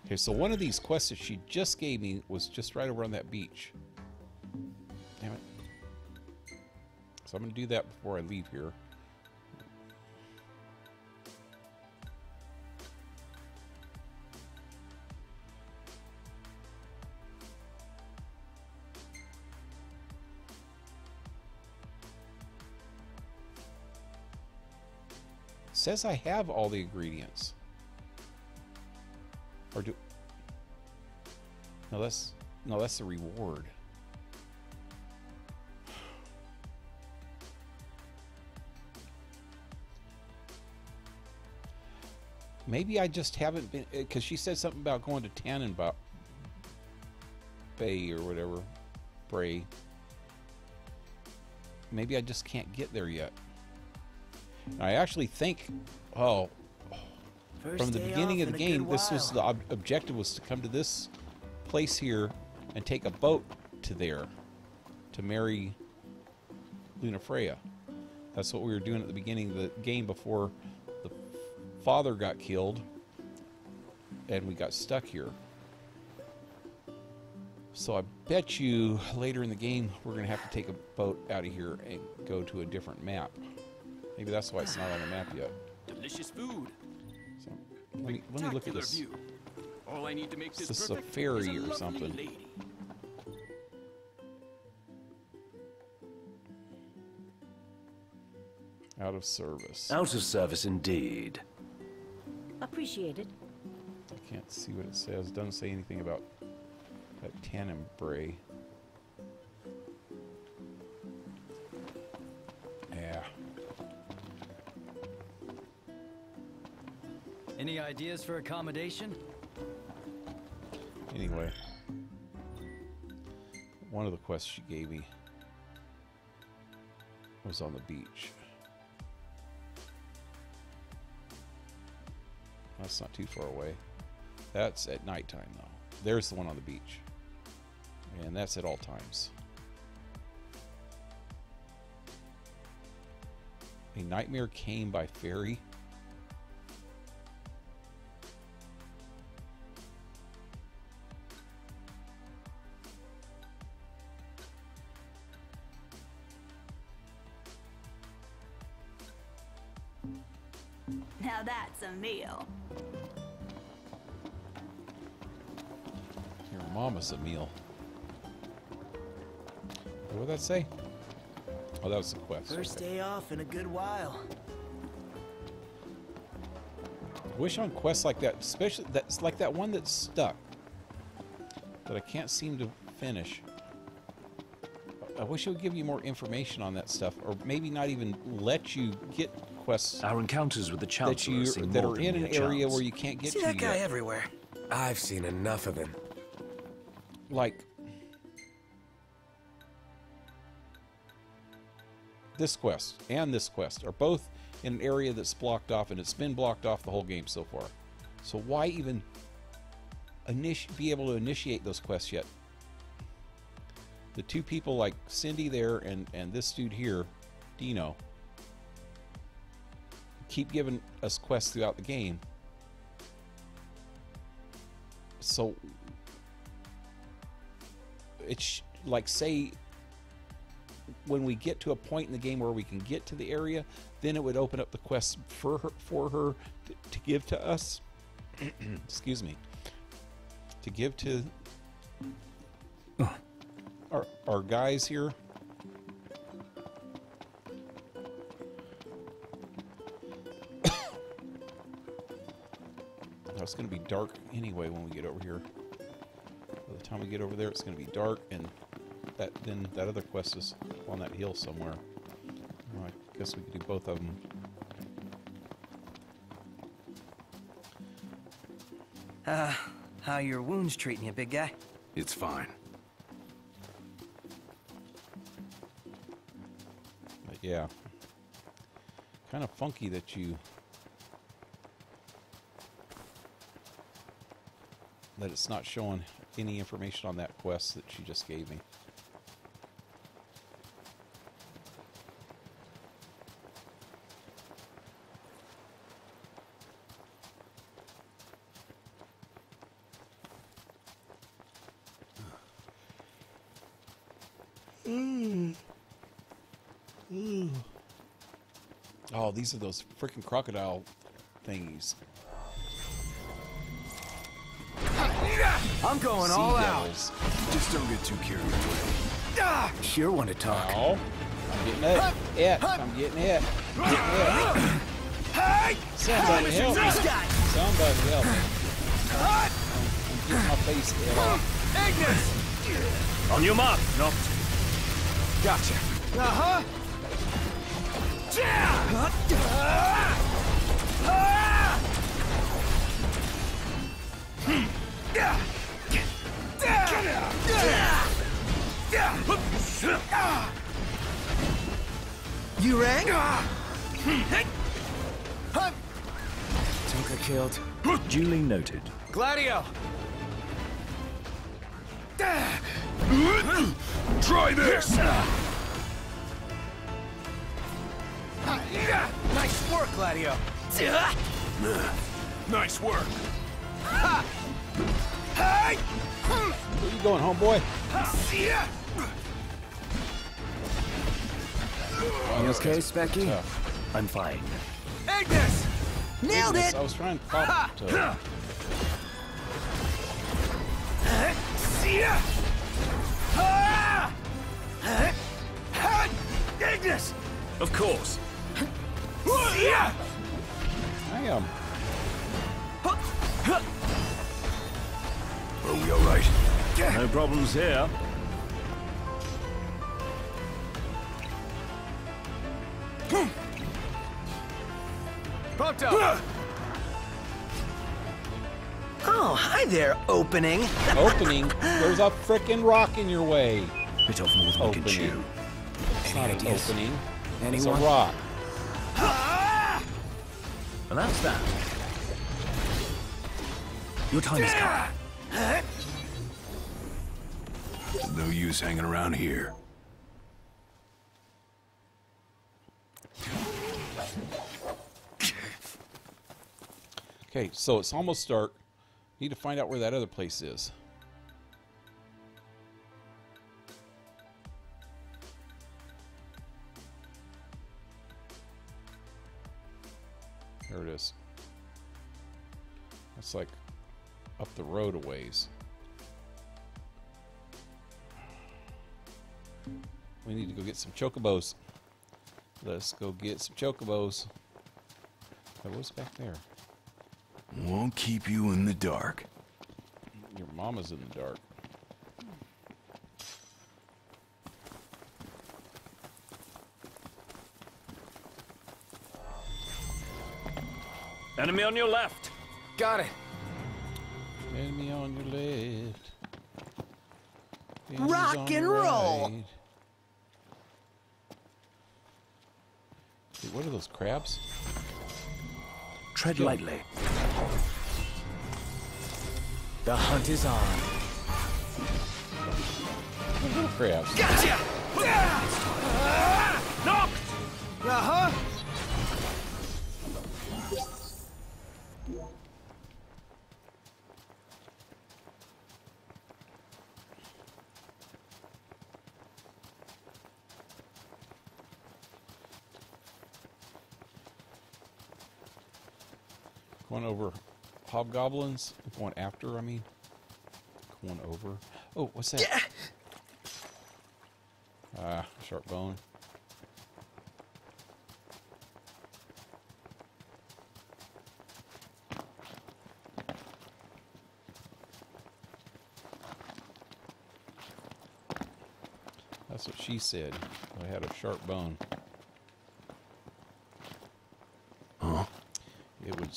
Okay, so one of these quests that she just gave me was just right over on that beach. Damn it. So I'm going to do that before I leave here. Says I have all the ingredients. Or do... No, that's the reward. Maybe I just haven't been... Because she said something about going to Tannenbaum Bay or whatever. Bray. Maybe I just can't get there yet. I actually think, from the beginning of the game, this was the objective was to come to this place here and take a boat to there to marry Lunafreya. That's what we were doing at the beginning of the game before the father got killed and we got stuck here. So I bet you later in the game we're going to have to take a boat out of here and go to a different map. Maybe that's why it's not on the map yet. Delicious food. So, let me look at this. View. All I need to make this is a ferry or something. Lady. Out of service. Out of service indeed. Appreciated. I can't see what it says. Doesn't say anything about that Tannenbaum. Yeah. Any ideas for accommodation? Anyway, one of the quests she gave me was on the beach. That's not too far away. That's at nighttime, though. There's the one on the beach. And that's at all times. A nightmare came by ferry. Now that's a meal. Your mama's a meal. What did that say? Oh, that was the quest. First day off in a good while. I wish on quests like that, especially that's like that one that's stuck, that I can't seem to finish. I wish it would give you more information on that stuff, or maybe not even let you get quests. Our encounters with the Chancellor that are in an area where you can't get to that guy yet. everywhere. I've seen enough of him. Like, this quest and this quest are both in an area that's blocked off, and it's been blocked off the whole game so far. So why even be able to initiate those quests yet? The two people like Cindy there and this dude here, Dino, keep giving us quests throughout the game. So it's like, say when we get to a point in the game where we can get to the area, then it would open up the quests for her to give to us. Excuse me. To give to our guys here. It's going to be dark anyway when we get over here. By the time we get over there, it's going to be dark, and then that other quest is on that hill somewhere. Well, I guess we could do both of them. How your wounds treating you, big guy? It's fine. But yeah, kind of funky that it's not showing any information on that quest that she just gave me. Oh, these are those freaking crocodile thingies. I'm going all out. Just don't get too carried away. Sure want to talk. Oh, I'm getting it. I'm getting it. Somebody help me. Somebody help me. I'm getting my face hit off. Ignis! On your mark, Noct. Gotcha. Uh-huh. You rang? Tinker killed. Duly noted. Gladio! Try this! Nice work, Gladio. Nice work. Where you going, homeboy? You okay, Specky? I'm fine. Ignis! Nailed it! I was trying to pop it to... Ignis! Of course. I am. Are we all right? No problems here. Pumped up. Oh, hi there, opening. Opening? There's a frickin' rock in your way. Bit off more than we can chew. It's not an opening. Anyone? It's a rock. And that's that. Your time is come. No use hanging around here. Okay, so it's almost dark. Need to find out where that other place is. There it is. That's like up the road a ways. We need to go get some chocobos. Let's go get some chocobos. Hey, what's back there? Won't keep you in the dark. Your mama's in the dark. Enemy on your left. Got it. Enemy on your left. Rock and roll. Wait, what are those crabs? Tread lightly. The hunt is on. Little crabs. Gotcha! Knocked! Uh-huh. Going over hobgoblins. Going after, I mean. Going over. Oh, what's that? Ah, sharp bone. That's what she said. I had a sharp bone. Huh? It would